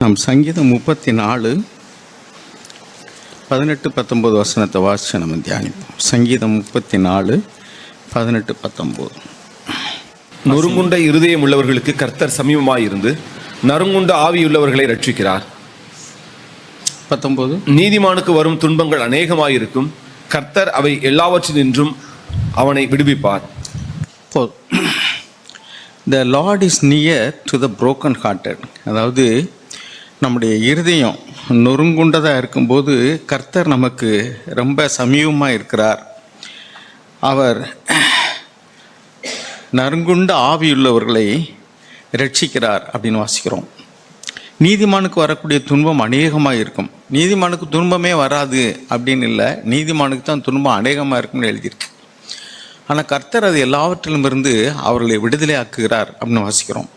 நாம் சங்கீதம் 34 18-19 வசனத்தை வாசிச்சு நம்ம தியானிப்போம். சங்கீதம் 34 18-19. நொறுங்குண்ட இருதயம் உள்ளவர்களுக்கு கர்த்தர் சமீபமாயிருந்து நறுங்குண்ட ஆவியுள்ளவர்களை ரட்சிக்கிறார். 19. நீதிமானுக்கு வரும் துன்பங்கள் அநேகமாயிருக்கும், கர்த்தர் அவை எல்லாவற்றினின்றும் அவனை விடுவிப்பார். The Lord is near to the broken hearted. அதாவது நம்முடைய இருதயம் நொறுங்குண்டதாக இருக்கும்போது கர்த்தர் நமக்கு ரொம்ப சமீபமாக இருக்கிறார். அவர் நறுங்குண்ட ஆவியுள்ளவர்களை ரட்சிக்கிறார் அப்படின்னு வாசிக்கிறோம். நீதிமானுக்கு வரக்கூடிய துன்பம் அநேகமாக இருக்கும். நீதிமானுக்கு துன்பமே வராது அப்படின்னு இல்லை, நீதிமானுக்கு தான் துன்பம் அநேகமாக இருக்கும்னு எழுதியிருக்கு. ஆனால் கர்த்தர் அது எல்லாவற்றிலும் இருந்து அவர்களை விடுதலை ஆக்குகிறார் அப்படின்னு வாசிக்கிறோம்.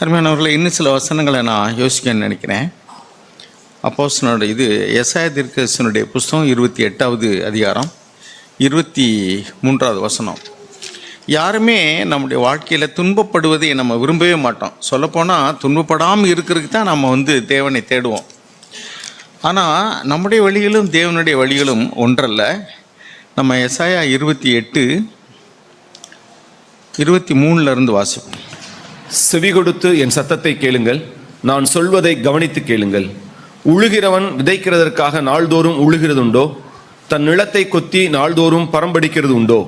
அருமையானவர்களை, இன்னும் சில வசனங்களை நான் யோசிக்கன்னு நினைக்கிறேன். அப்போஸ்தலனுடைய எசாயா தீர்க்கதரிசியினுடைய புஸ்தகம் 28வது அதிகாரம் 23வது வசனம். யாருமே நம்முடைய வாழ்க்கையில் துன்பப்படுவதை நம்ம விரும்பவே மாட்டோம். சொல்லப்போனால் துன்பப்படாமல் இருக்கிறதுக்கு தான் நம்ம தேவனை தேடுவோம். ஆனால் நம்முடைய வழிகளும் தேவனுடைய வழிகளும் ஒன்றல்ல. நம்ம எசாயா 28:23 வாசிப்போம். செவி கொடுத்து என் சத்தத்தை கேளுங்கள், நான் சொல்வதை கவனித்து கேளுங்கள். உழுகிறவன் விதைக்கிறதற்காக நாள்தோறும் உழுகிறதுண்டோ? தன் நிலத்தை கொத்தி நாள்தோறும் பரம்படிக்கிறது உண்டோ?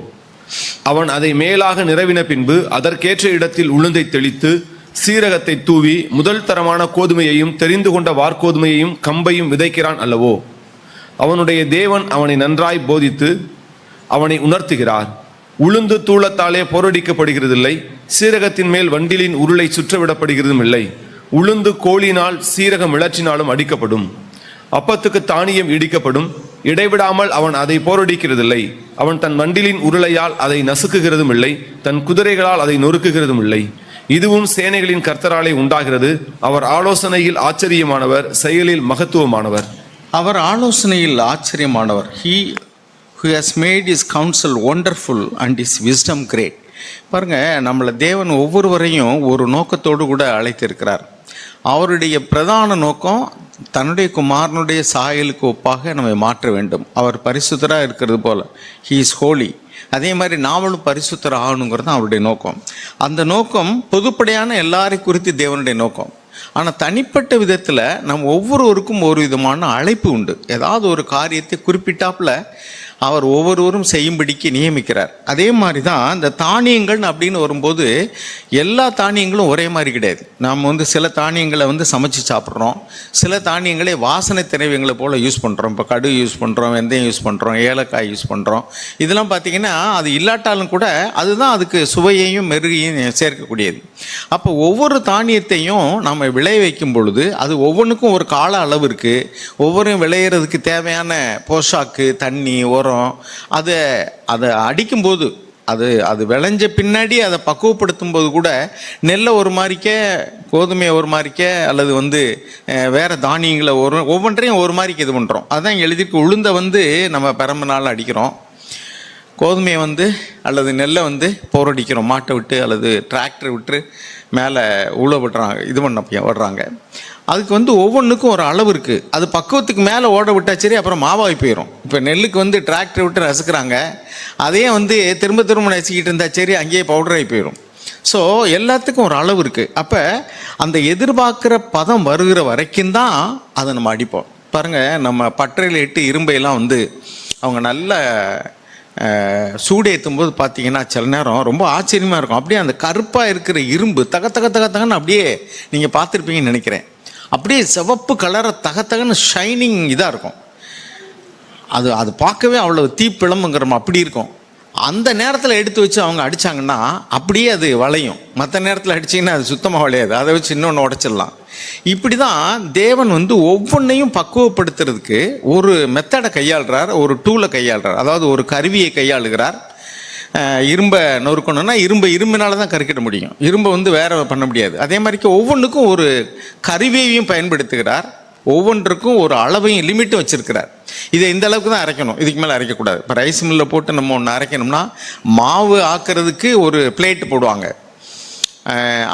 அவன் அதை மேலாக நிரவின பின்பு அதற்கேற்ற இடத்தில் உளுந்தை தெளித்து சீரகத்தை தூவி முதல் தரமான கோதுமையையும் தெரிந்து கொண்ட வார்கோதுமையையும் கம்பையும் விதைக்கிறான் அல்லவோ? அவனுடைய தேவன் அவனை நன்றாய் போதித்து அவனை உணர்த்துகிறார். உளுந்து தூளத்தாலே போரடிக்கப்படுகிறதில்லை, சீரகத்தின் மேல் வண்டிலின் உருளை சுற்றவிடப்படுகிறதும் இல்லை. உளுந்து கோலினால் சீரகம் இளற்றினாலும் அடிக்கப்படும், அப்பத்துக்கு தானியம் இடிக்கப்படும். இடைவிடாமல் அவன் அதை போரடிக்கிறதில்லை. அவன் தன் வண்டிலின் உருளையால் அதை நசுக்குகிறதும் இல்லை, தன் குதிரைகளால் அதை நொறுக்குகிறதும் இல்லை. இதுவும் சேனைகளின் கர்த்தராலே உண்டாகிறது. அவர் ஆலோசனையில் ஆச்சரியமானவர், செயலில் மகத்துவமானவர். அவர் ஆலோசனையில் ஆச்சரியமானவர். He who has made his counsel wonderful and his wisdom great. பாருங்கள், நம்மளை தேவன் ஒவ்வொருவரையும் ஒரு நோக்கத்தோடு கூட அழைத்திருக்கிறார். அவருடைய பிரதான நோக்கம் தன்னுடைய குமாரனுடைய சாயலுக்கு ஒப்பாக நம்மை மாற்ற வேண்டும். அவர் பரிசுத்தராக இருக்கிறது போல் he is holy. அதே மாதிரி நாமளும் பரிசுத்தர் ஆகணுங்கிறது தான் அவருடைய நோக்கம். அந்த நோக்கம் பொதுப்படையான எல்லாரையும் குறித்து தேவனுடைய நோக்கம். ஆனால் தனிப்பட்ட விதத்தில் நம்ம ஒவ்வொருவருக்கும் ஒரு விதமான அழைப்பு உண்டு. ஏதாவது ஒரு காரியத்தை குறிப்பிட்டாப்புல அவர் ஒவ்வொருவரும் செய்யும்படிக்கு நியமிக்கிறார். அதே மாதிரி தான் இந்த தானியங்கள் அப்படின்னு வரும்போது எல்லா தானியங்களும் ஒரே மாதிரி கிடையாது. நாம் சில தானியங்களை சமைச்சு சாப்பிட்றோம், சில தானியங்களே வாசனை திரவியங்களை போல் யூஸ் பண்ணுறோம். இப்போ கடுகு யூஸ் பண்ணுறோம், வெந்தயம் யூஸ் பண்ணுறோம், ஏலக்காய் யூஸ் பண்ணுறோம். இதெல்லாம் பார்த்திங்கன்னா அது இல்லாட்டாலும் கூட அதுதான் அதுக்கு சுவையையும் மெருகையும் சேர்க்கக்கூடியது. அப்போ ஒவ்வொரு தானியத்தையும் நம்ம விளைய வைக்கும் பொழுது அது ஒவ்வொன்றுக்கும் ஒரு கால அளவு இருக்குது. ஒவ்வொன்றும் விளையிறதுக்கு தேவையான போஷாக்கு, தண்ணி, உரம், அதை அடிக்கும்போது அது விளைஞ்ச பின்னாடி அதை பக்குவப்படுத்தும் போது கூட நெல்லை ஒரு மாதிரிக்க, கோதுமையை ஒரு மாதிரிக்க, அல்லது வேறு தானியங்களை ஒவ்வொன்றையும் ஒரு மாதிரிக்கு இது பண்ணுறோம். அதுதான் எழுதிருக்கு. உளுந்தை நம்ம பெரம்புனால அடிக்கிறோம், கோதுமையை அல்லது நெல்லை போரடிக்கிறோம், மாட்டை விட்டு அல்லது டிராக்டர் விட்டு மேலே உழ விடுறாங்க, இது பண்ண விடுறாங்க. அதுக்கு ஒவ்வொன்றுக்கும் ஒரு அளவு இருக்குது. அது பக்குவத்துக்கு மேலே ஓட விட்டால் சரி, அப்புறம் மாவாகி போயிடும். இப்போ நெல்லுக்கு டிராக்டர் விட்டு நசுக்கிறாங்க, அதே திரும்ப திரும்ப நசுக்கிட்டு இருந்தால் சரி, அங்கேயே பவுடராகி போயிடும். ஸோ எல்லாத்துக்கும் ஒரு அளவு இருக்குது. அப்போ அந்த எதிர்பார்க்குற பதம் வருகிற வரைக்கும் தான் அதை நம்ம அடிப்போம். பாருங்கள், நம்ம பட்டறையில் இட்டு இரும்பையெல்லாம் அவங்க நல்ல சூடேற்றும் போது பார்த்தீங்கன்னா சில நேரம் ரொம்ப ஆச்சரியமாக இருக்கும். அப்படியே அந்த கருப்பாக இருக்கிற இரும்பு தகன்னு அப்படியே நீங்கள் பார்த்துருப்பீங்கன்னு நினைக்கிறேன். அப்படியே சிவப்பு கலரை தகன்னு ஷைனிங் இதாக இருக்கும். அது பார்க்கவே அவ்வளோ தீப்பிழம்புங்கிறோம் அப்படி இருக்கும். அந்த நேரத்தில் எடுத்து வச்சு அவங்க அடித்தாங்கன்னா அப்படியே அது வளையும். மற்ற நேரத்தில் அடிச்சிங்கன்னா அது சுத்தமாக வளையாது, அதை வச்சு இன்னொன்று உடச்சிடலாம். இப்படி தான் தேவன் ஒவ்வொன்றையும் பக்குவப்படுத்துறதுக்கு ஒரு மெத்தடை கையாளுறார், ஒரு டூலை கையாளுறார். அதாவது ஒரு கருவியை கையாளுகிறார். இரும்பை நொறுக்கணும்னா இரும்பினால தான் கருக்கிட முடியும், இரும்பை வேற பண்ண முடியாது. அதே மாதிரிக்கு ஒவ்வொன்றுக்கும் ஒரு கருவியையும் பயன்படுத்துகிறார், ஒவ்வொன்றுக்கும் ஒரு அளவையும் லிமிட்டும் வச்சுருக்கிறார். இதை இந்த அளவுக்கு தான் அரைக்கணும், இதுக்கு மேலே அரைக்கக்கூடாது. இப்போ ரைஸ் மில்லில் போட்டு நம்ம ஒன்று அரைக்கணும்னா மாவு ஆக்கிறதுக்கு ஒரு பிளேட்டு போடுவாங்க,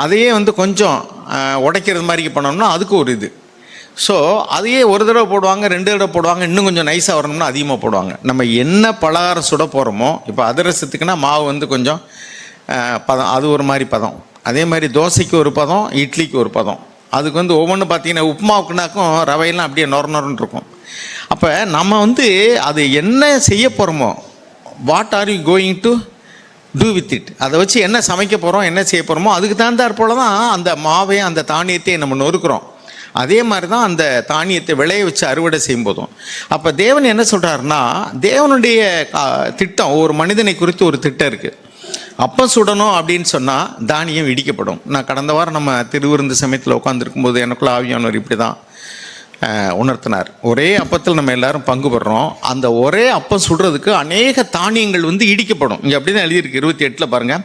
அதையே வந்து கொஞ்சம் உடைக்கிறது மாதிரி பண்ணோம்னா அதுக்கு ஒரு இது. ஸோ அதையே ஒரு தடவை போடுவாங்க, 2 தடவை போடுவாங்க, இன்னும் கொஞ்சம் நைஸாக வரணும்னா அதிகமாக போடுவாங்க. நம்ம என்ன பலகாரம் சுட போகிறோமோ, இப்போ அதிரசத்துக்குன்னா மாவு வந்து கொஞ்சம் பதம், அது ஒரு மாதிரி பதம். அதே மாதிரி தோசைக்கு ஒரு பதம், இட்லிக்கு ஒரு பதம். அதுக்கு வந்து ஒவ்வொன்று பார்த்தீங்கன்னா உப்புமாவுக்குனாக்கும் ரவையெல்லாம் அப்படியே நொரன்னு இருக்கும். அப்போ நம்ம வந்து அது என்ன செய்ய போகிறோமோ, what are you going to do with it, அதை வச்சு என்ன சமைக்க போகிறோம், என்ன செய்ய போகிறோமோ அதுக்கு தகுந்தாற் போல தான் அந்த மாவை, அந்த தானியத்தை நம்ம நொறுக்கிறோம். அதே மாதிரி தான் அந்த தானியத்தை விளைய வச்சு அறுவடை செய்யும் போதும். அப்போ தேவன் என்ன சொல்கிறாருன்னா, தேவனுடைய திட்டம், ஒரு மனிதனை குறித்து ஒரு திட்டம் இருக்குது. அப்பம் சுடணும் அப்படின்னு சொன்னால் தானியம் இடிக்கப்படும். நான் கடந்த வாரம் நம்ம திருவிருந்து சமயத்தில் உட்காந்துருக்கும்போது எனக்குள்ள ஆவியானவர் இப்படி தான் உணர்த்தினார். ஒரே அப்பத்தில் நம்ம எல்லாரும் பங்கு பெறுறோம். அந்த ஒரே அப்பம் சுடுறதுக்கு அநேக தானியங்கள் வந்து இடிக்கப்படும். இங்கே அப்படி தான் எழுதியிருக்கு 28 பாருங்கள்.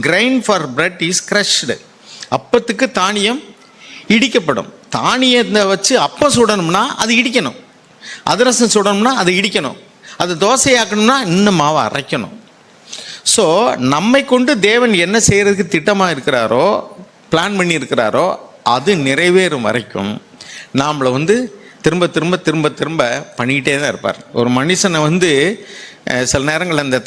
Grind for bread is crushed. அப்பத்துக்கு தானியம் இடிக்கப்படும். தானியத்தை வச்சு அப்பம் சுடணும்னா அது இடிக்கணும், அதிரசம் சுடணும்னா அது இடிக்கணும், அது தோசையாக்கணும்னா இன்னும் மாவை அரைக்கணும். ஸோ நம்மை கொண்டு தேவன் என்ன செய்கிறதுக்கு திட்டமாக இருக்கிறாரோ, பிளான் பண்ணி இருக்கிறாரோ, அது நிறைவேறும் வரைக்கும் நாமளை வந்து திரும்ப திரும்ப திரும்ப திரும்ப பண்ணிக்கிட்டே தான் இருப்பார். ஒரு மனுஷனை வந்து சில நேரங்கள் அந்த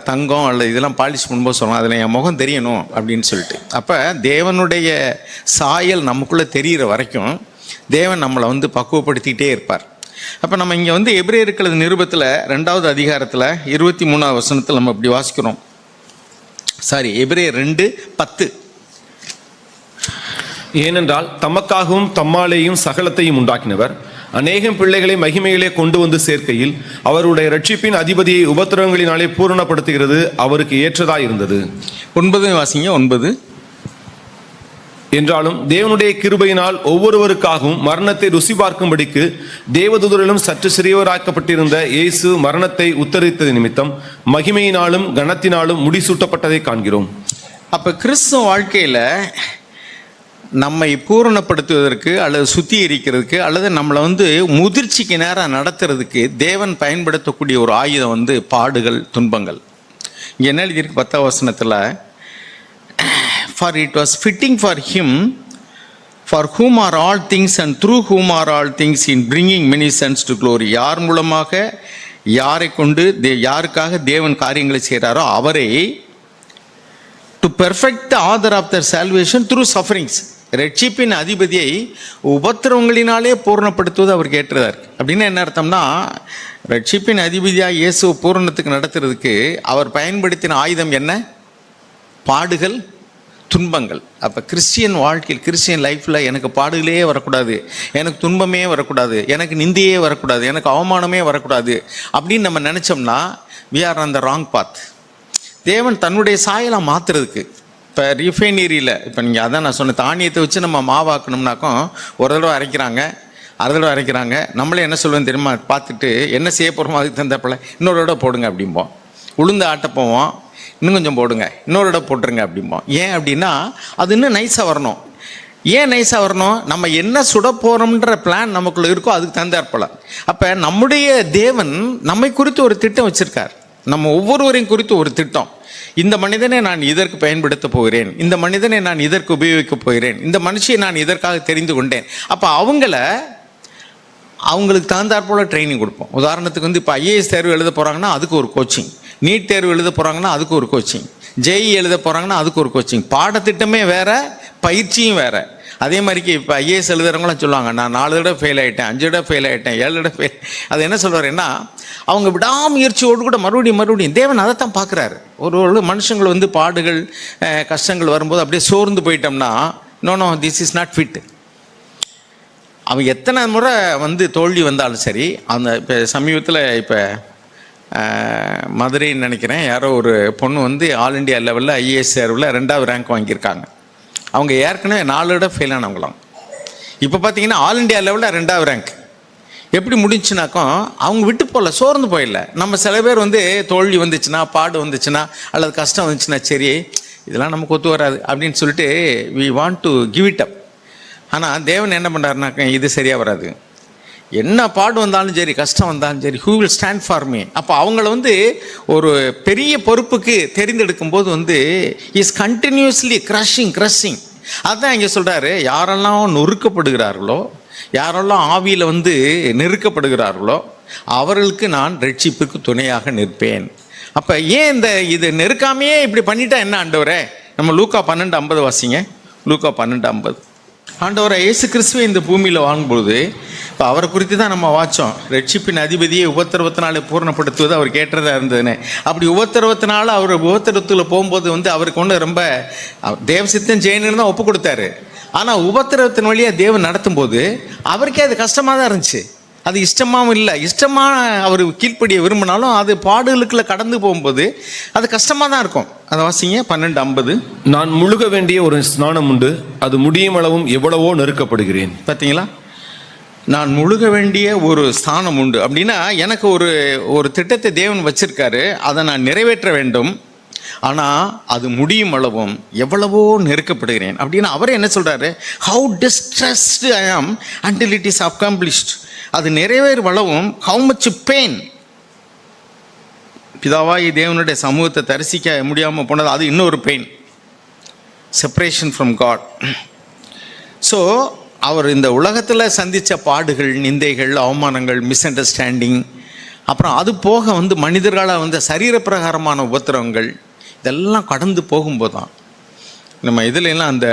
தங்கம் அல்லது இதெல்லாம் பாலிஷ் பண்ணும்போது சொல்லலாம், அதில் என் முகம் தெரியணும் அப்படின்னு சொல்லிட்டு. அப்போ தேவனுடைய சாயல் நமக்குள்ளே தெரிகிற வரைக்கும் தேவன் நம்மளை வந்து பக்குவப்படுத்திக்கிட்டே இருப்பார். அப்போ நம்ம இங்கே வந்து எபிரேயர்கள் நிருபத்தில் 2வது அதிகாரத்தில் 23வது வசனத்தில் நம்ம இப்படி வாசிக்கிறோம். எபிரேயர் 2:10. ஏனென்றால் தமக்காகவும் தம்மாலேயும் சகலத்தையும் உண்டாக்கினவர் அநேகம் பிள்ளைகளை மகிமையிலே கொண்டு வந்து சேர்க்கையில் அவருடைய ரட்சிப்பின் அதிபதியை உபத்திரவங்களினாலே பூரணப்படுத்துகிறது அவருக்கு ஏற்றதாய் இருந்தது. 9 வாசிங்க. 9. என்றாலும் தேவனுடைய கிருபையினால் ஒவ்வொருவருக்காகவும் மரணத்தை ருசி பார்க்கும்படிக்கு தேவதூதரிலும் சற்று சிறியவராக்கப்பட்டிருந்த இயேசு மரணத்தை உத்தரித்தது நிமித்தம் மகிமையினாலும் கனத்தினாலும் முடிசூட்டப்பட்டதை காண்கிறோம். அப்போ கிறிஸ்துவ வாழ்க்கையில் நம்மை பூரணப்படுத்துவதற்கு அல்லது சுத்திகரிக்கிறதுக்கு அல்லது நம்மளை வந்து முதிர்ச்சிக்கு நேரம் நடத்துறதுக்கு தேவன் பயன்படுத்தக்கூடிய ஒரு ஆயுதம் வந்து பாடுகள், துன்பங்கள். இங்கே என்ன எழுதியிருக்கு 10வது வசனத்தில், For it was fitting for him, for whom are all things and through whom are all things, in bringing many sons to glory. யார் மூலமாக யாரை கொண்டு யாருக்காக தேவன் காரியங்களை செய்கிறாரோ அவரை to perfect the author of their salvation through sufferings. ரட்சிப்பின் அதிபதியை உபத்திரவங்களினாலே பூர்ணப்படுத்துவது அவருக்கு ஏற்றதா இருக்கு. அப்படின்னு என்ன அர்த்தம்னா, ரட்சிப்பின் அதிபதியாக இயேசு பூரணத்துக்கு நடத்துறதுக்கு அவர் பயன்படுத்தின ஆயுதம் என்ன? பாடுகள், துன்பங்கள். அப்போ கிறிஸ்டியன் வாழ்க்கையில், கிறிஸ்டியன் லைஃப்பில் எனக்கு பாடுகளே வரக்கூடாது, எனக்கு துன்பமே வரக்கூடாது, எனக்கு நிந்தையே வரக்கூடாது, எனக்கு அவமானமே வரக்கூடாது அப்படின்னு நம்ம நினச்சோம்னா we are on the wrong path. தேவன் தன்னுடைய சாயலை மாற்றுறதுக்கு இப்போ ரிஃபைனரியில், இப்போ நீங்கள் அதான் நான் சொன்னேன், தானியத்தை வச்சு நம்ம மாவாக்கணும்னாக்கும் ஒரு தடவை அரைக்கிறாங்க, அரை தடவை அரைக்கிறாங்க. நம்மளே என்ன சொல்லுவேன் தெரியுமா, பார்த்துட்டு என்ன செய்ய போகிறோமோ அதுக்கு தந்தப்பல இன்னொரு தடவை போடுங்க அப்படிம்போம். உளுந்து ஆட்ட போவோம், இன்னும் கொஞ்சம் போடுங்க, இன்னொரு இடம் போட்டுருங்க அப்படிம்போம். ஏன் அப்படின்னா அது இன்னும் நைஸாக வரணும். ஏன் நைஸாக வரணும்? நம்ம என்ன சுட போகிறோம்ன்ற பிளான் நமக்குள்ளே இருக்கோ அதுக்கு தந்தாற்போல. அப்போ நம்முடைய தேவன் நம்மை குறித்து ஒரு திட்டம் வச்சுருக்கார். நம்ம ஒவ்வொருவரையும் குறித்து ஒரு திட்டம். இந்த மனிதனை நான் இதற்கு பயன்படுத்த போகிறேன், இந்த மனிதனை நான் இதற்கு உபயோகிக்க போகிறேன், இந்த மனுஷியை நான் இதற்காக தெரிந்து கொண்டேன். அப்போ அவங்களுக்கு தகுந்தாற்போல் ட்ரைனிங் கொடுப்போம். உதாரணத்துக்கு வந்து இப்போ ஐஏஎஸ் தேர்வு எழுத போகிறாங்கன்னா அதுக்கு ஒரு கோச்சிங், நீட் தேர்வு எழுத போகிறாங்கன்னா அதுக்கு ஒரு கோச்சிங், ஜேஇ எழுத போகிறாங்கன்னா அதுக்கு ஒரு கோச்சிங். பாடத்திட்டமே வேறு, பயிற்சியும் வேறு. அதே மாதிரிக்கு இப்போ ஐஏஎஸ் எழுதுறவங்களாம் சொல்லுவாங்க, நான் 4 தடவை ஃபெயில் ஆகிட்டேன், 5 தடவை ஃபெயில் ஆகிட்டேன், 7 தடவை ஃபெயில். அது என்ன சொல்கிறாருன்னா, அவங்க விடாமுயற்சியோடு கூட மறுபடியும் தேவன் அதை தான் பார்க்குறாரு. ஒரு மனுஷங்கள் வந்து பாடுகள், கஷ்டங்கள் வரும்போது அப்படியே சோர்ந்து போயிட்டோம்னா, no this is not fit. அவன் எத்தனை முறை வந்து தோல்வி வந்தாலும் சரி, அந்த இப்போ சமீபத்தில் இப்போ மதுரைன்னு நினைக்கிறேன், யாரோ ஒரு பொண்ணு வந்து ஆல் இண்டியா லெவலில் ஐஏஎஸ் தேர்வில் 2வது ரேங்க் வாங்கியிருக்காங்க. அவங்க ஏற்கனவே 4 தடவை ஃபெயில் ஆனவங்களாம். இப்போ பார்த்தீங்கன்னா ஆல் இண்டியா லெவலில் 2வது ரேங்க். எப்படி முடிஞ்சுனாக்கும் அவங்க விட்டு போகல, சோர்ந்து போயிடல. நம்ம சில பேர் வந்து தோல்வி வந்துச்சுன்னா, பாடு வந்துச்சுன்னா, அல்லது கஷ்டம் வந்துச்சுன்னா, சரி இதெல்லாம் நமக்கு ஒத்து வராது அப்படின்னு சொல்லிட்டு we want to give it up. ஆனால் தேவன் என்ன பண்ணுறாருனாக்க, இது சரியாக வராது, என்ன பாடு வந்தாலும் சரி, கஷ்டம் வந்தாலும் சரி, who will stand for me. அப்போ அவங்கள வந்து ஒரு பெரிய பொறுப்புக்கு தெரிந்தெடுக்கும் போது வந்து இஸ் கண்டினியூஸ்லி கிரஷிங். அதுதான் இங்கே சொல்கிறாரு, யாரெல்லாம் நொறுக்கப்படுகிறார்களோ, யாரெல்லாம் ஆவியில் வந்து நெருக்கப்படுகிறார்களோ அவர்களுக்கு நான் ரட்சிப்புக்கு துணையாக நிற்பேன். அப்போ ஏன் இது நெருக்காமையே இப்படி பண்ணிட்டா என்ன ஆண்டவரே? நம்ம லூக்கா 12:50 வாசிங்க. லூக்கா 12:50. ஆண்டவரை இயேசு கிறிஸ்துவை இந்த பூமியில் வாங்கும்போது இப்போ அவரை குறித்து தான் நம்ம வாச்சோம். ரட்சிப்பின் அதிபதியை உபத்திரவத்தினாலே பூர்ணப்படுத்துவது அவர் கேட்டதாக இருந்ததுன்னு. அப்படி உபத்திரவத்தினால அவர் உபத்திரவத்தில் போகும்போது வந்து அவருக்கு ஒன்று ரொம்ப தேவசித்தம் செய்யணுன்னு தான் ஒப்பு கொடுத்தாரு. ஆனால் உபத்திரவத்தின் வழியாக தேவன் நடத்தும் போது அவருக்கே அது கஷ்டமாக தான் இருந்துச்சு. அது இஷ்டமாகவும் இல்லை. இஷ்டமாக அவர் கீழ்ப்படிய விரும்பினாலும் அது பாடுகளுக்குள்ள கடந்து போகும்போது அது கஷ்டமாக தான் இருக்கும். அதை வாசிங்க 12:50. நான் முழுக வேண்டிய ஒரு ஸ்நானம் உண்டு, அது முடியும் அளவும் எவ்வளவோ நெருக்கப்படுகிறேன். பார்த்தீங்களா? நான் முழுக வேண்டிய ஒரு ஸ்தானம் உண்டு அப்படின்னா எனக்கு ஒரு திட்டத்தை தேவன் வச்சிருக்காரு, அதை நான் நிறைவேற்ற வேண்டும். ஆனால் அது முடியும் அளவும் எவ்வளவோ நெருக்கப்படுகிறேன் அப்படின்னா அவரே என்ன சொல்கிறாரு? ஹவு டிஸ்ட்ரெஸ்டு ஐ ஆம் அண்டில் இட் இஸ் அக்கம்ப்ளிஷ்ட். அது நிறைவேறும் அளவும் ஹவு மச் பெயின். பிதாவாய் தேவனுடைய சமூகத்தை தரிசிக்க முடியாமல் போனது அது இன்னொரு pain, separation from God. So அவர் இந்த உலகத்தில் சந்தித்த பாடுகள், நிந்தைகள், அவமானங்கள், மிஸ் அண்டர்ஸ்டாண்டிங், அப்புறம் அது போக வந்து மனிதர்களால் வந்து சரீர பிரகாரமான உபத்திரவங்கள் இதெல்லாம் கடந்து போகும்போது தான் நம்ம இதுலெல்லாம் அந்த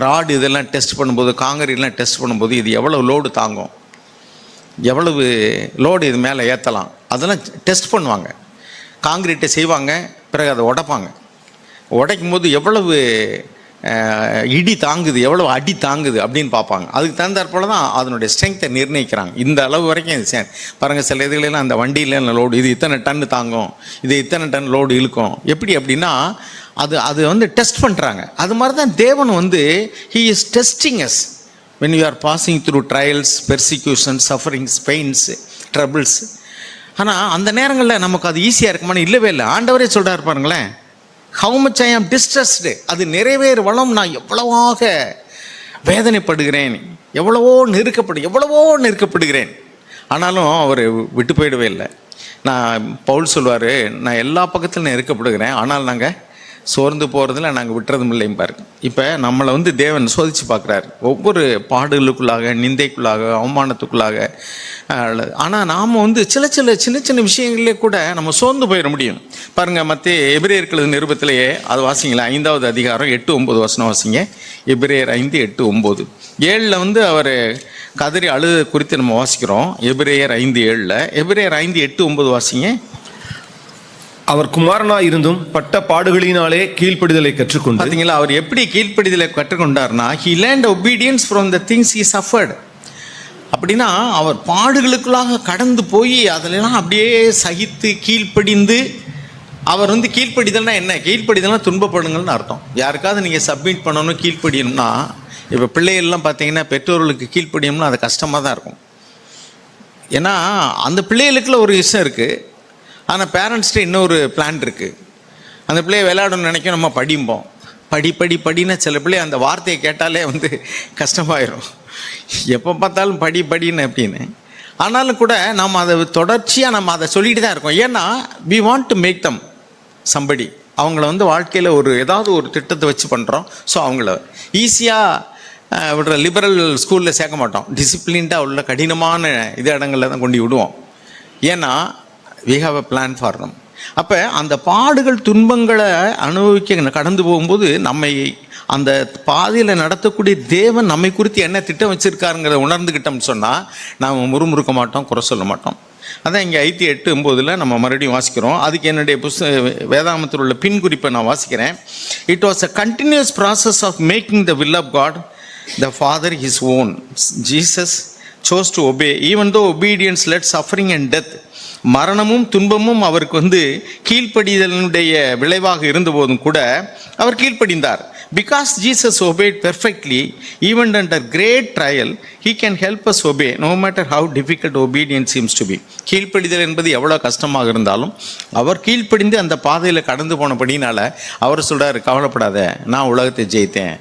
ராடு இதெல்லாம் டெஸ்ட் பண்ணும்போது, காங்கிரீட்லாம் டெஸ்ட் பண்ணும்போது இது எவ்வளோ லோடு தாங்கும், எவ்வளவு லோடு இது மேலே ஏற்றலாம், அதெல்லாம் டெஸ்ட் பண்ணுவாங்க. காங்கிரீட்டை செய்வாங்க, பிறகு அதை உடைக்கும் போது எவ்வளவு இடி தாங்குது, எவ்வளோ அடி தாங்குது அப்படின்னு பார்ப்பாங்க. அதுக்கு தகுந்தாற்போல தான் அதனுடைய ஸ்ட்ரென்த்தை நிர்ணயிக்கிறாங்க. இந்த அளவு வரைக்கும் பாருங்கள், சில இதுகளெல்லாம் அந்த வண்டியில் லோடு இது இத்தனை டன்னு தாங்கும், இது இத்தனை டன் லோடு இழுக்கும். எப்படி அப்படின்னா அது வந்து டெஸ்ட் பண்ணுறாங்க. அது மாதிரி தான் தேவன் வந்து he is testing us when you are passing through trials, persecutions, sufferings, pains, troubles. ஆனால் அந்த நேரங்களில் நமக்கு அது ஈஸியாக இருக்குமான்னு இல்லவே இல்லை. ஆண்டவரே சொல்கிறார் பாருங்களேன், how much I am distressed. அது நிறைவேறு வளம் நான் எவ்வளவாக வேதனைப்படுகிறேன், எவ்வளவோ நெருக்கப்படுகிறேன். ஆனாலும் அவர் விட்டு போயிடவே இல்லை. பவுல் சொல்வார், நான் எல்லா பக்கத்திலும் நெருக்கப்படுகிறேன், ஆனால் நாங்கள் சோர்ந்து போகிறதுல நாங்கள் விட்டுறதும் இல்லையும் பாருங்க. இப்போ நம்மளை வந்து தேவன் சோதித்து பார்க்குறாரு, ஒவ்வொரு பாடுகளுக்குள்ளாக, நிந்தைக்குள்ளாக, அவமானத்துக்குள்ளாக. ஆனால் நாம் வந்து சின்ன விஷயங்களே கூட நம்ம சோர்ந்து போயிட முடியும். பாருங்கள், மத்திய எபிரேயர்கள் நிருபத்திலேயே அது வாசிங்களா, 5வது அதிகாரம் 8-9 வசனம் வாசிங்க. எபிரேயர் 5:8-9. 7 வந்து அவர் கதறி அழுது குறித்து நம்ம வாசிக்கிறோம். எபிரேயர் 5:7. எபிரேயர் 5:8-9 வாசிங்க. அவர் குமாரனாய் இருந்தும் பட்ட பாடுகளினாலே கீழ்ப்படிதலை கற்றுக்கொண்டு. பார்த்தீங்களா, அவர் எப்படி கீழ்ப்படிதலை கற்றுக்கொண்டார்னா, he learned obedience from the things he suffered. அப்படின்னா அவர் பாடுகளுக்குள்ளாக கடந்து போய் அதிலெல்லாம் அப்படியே சகித்து கீழ்ப்படிந்து, அவர் வந்து கீழ்ப்படிதல்னா என்ன? கீழ்ப்படிதல்னா துன்பப்படுங்கள்னு அர்த்தம். யாருக்காவது நீங்கள் சப்மிட் பண்ணணும், கீழ்ப்படியணும்னா, இப்போ பிள்ளைகள்லாம் பார்த்தீங்கன்னா பெற்றோர்களுக்கு கீழ்ப்படியணும்னா அது கஷ்டமாக தான் இருக்கும். ஏன்னா அந்த பிள்ளைகளுக்குள்ள ஒரு இஷ்டம் இருக்குது, ஆனால் பேரண்ட்ஸ்ட்டு இன்னொரு பிளான் இருக்குது. அந்த பிள்ளையை விளையாடணும்னு நினைக்கும், நம்ம படிப்போம், படின்னா சில பிள்ளை அந்த வார்த்தையை கேட்டாலே வந்து கஷ்டமாயிரும், எப்போ பார்த்தாலும் படின்னு அப்படின்னு. ஆனாலும் கூட நம்ம அதை தொடர்ச்சியாக நம்ம அதை சொல்லிட்டு தான் இருக்கோம். ஏன்னா we want to make them somebody. அவங்கள வந்து வாழ்க்கையில் ஏதாவது ஒரு திட்டத்தை வச்சு பண்ணுறோம். ஸோ அவங்கள ஈஸியாக விடுற லிபரல் ஸ்கூலில் சேர்க்க மாட்டோம், டிசிப்ளின்டாக உள்ள கடினமான இடங்களில் தான் கொண்டு விடுவோம். ஏன்னா we have a plan for them. அப்போ அந்த பாடுகள், துன்பங்களை அனுபவிக்க கடந்து போகும்போது நம்மை அந்த பாதையில் நடத்தக்கூடிய தேவன் நம்மை குறித்து என்ன திட்டம் வச்சுருக்காருங்கிறத உணர்ந்துக்கிட்டோம்னு சொன்னால் நாம் முறுமுறுக்க மாட்டோம், குறை சொல்ல மாட்டோம். அதான் இங்கே 5:8-9 நம்ம மறுபடியும் வாசிக்கிறோம். அதுக்கு என்னுடைய வேதாகமத்தில் உள்ள பின் குறிப்பை நான் வாசிக்கிறேன். It was a continuous process of making the will of God the Father his own. Jesus chose to obey even though obedience led suffering and death. மரணமும் துன்பமும் அவருக்கு வந்து கீழ்ப்படிதலினுடைய விளைவாக இருந்தபோதும் கூட அவர் கீழ்ப்படிந்தார். Because Jesus obeyed perfectly even under great trial, he can help us obey no matter how difficult obedience seems to be. கீழ்ப்படிதல் என்பது எவ்வளோ கஷ்டமாக இருந்தாலும் அவர் கீழ்ப்படிந்து அந்த பாதையில் கடந்து போனபடினால அவர் சொல்கிறார், கவலைப்படாத, நான் உலகத்தை ஜெயித்தேன்,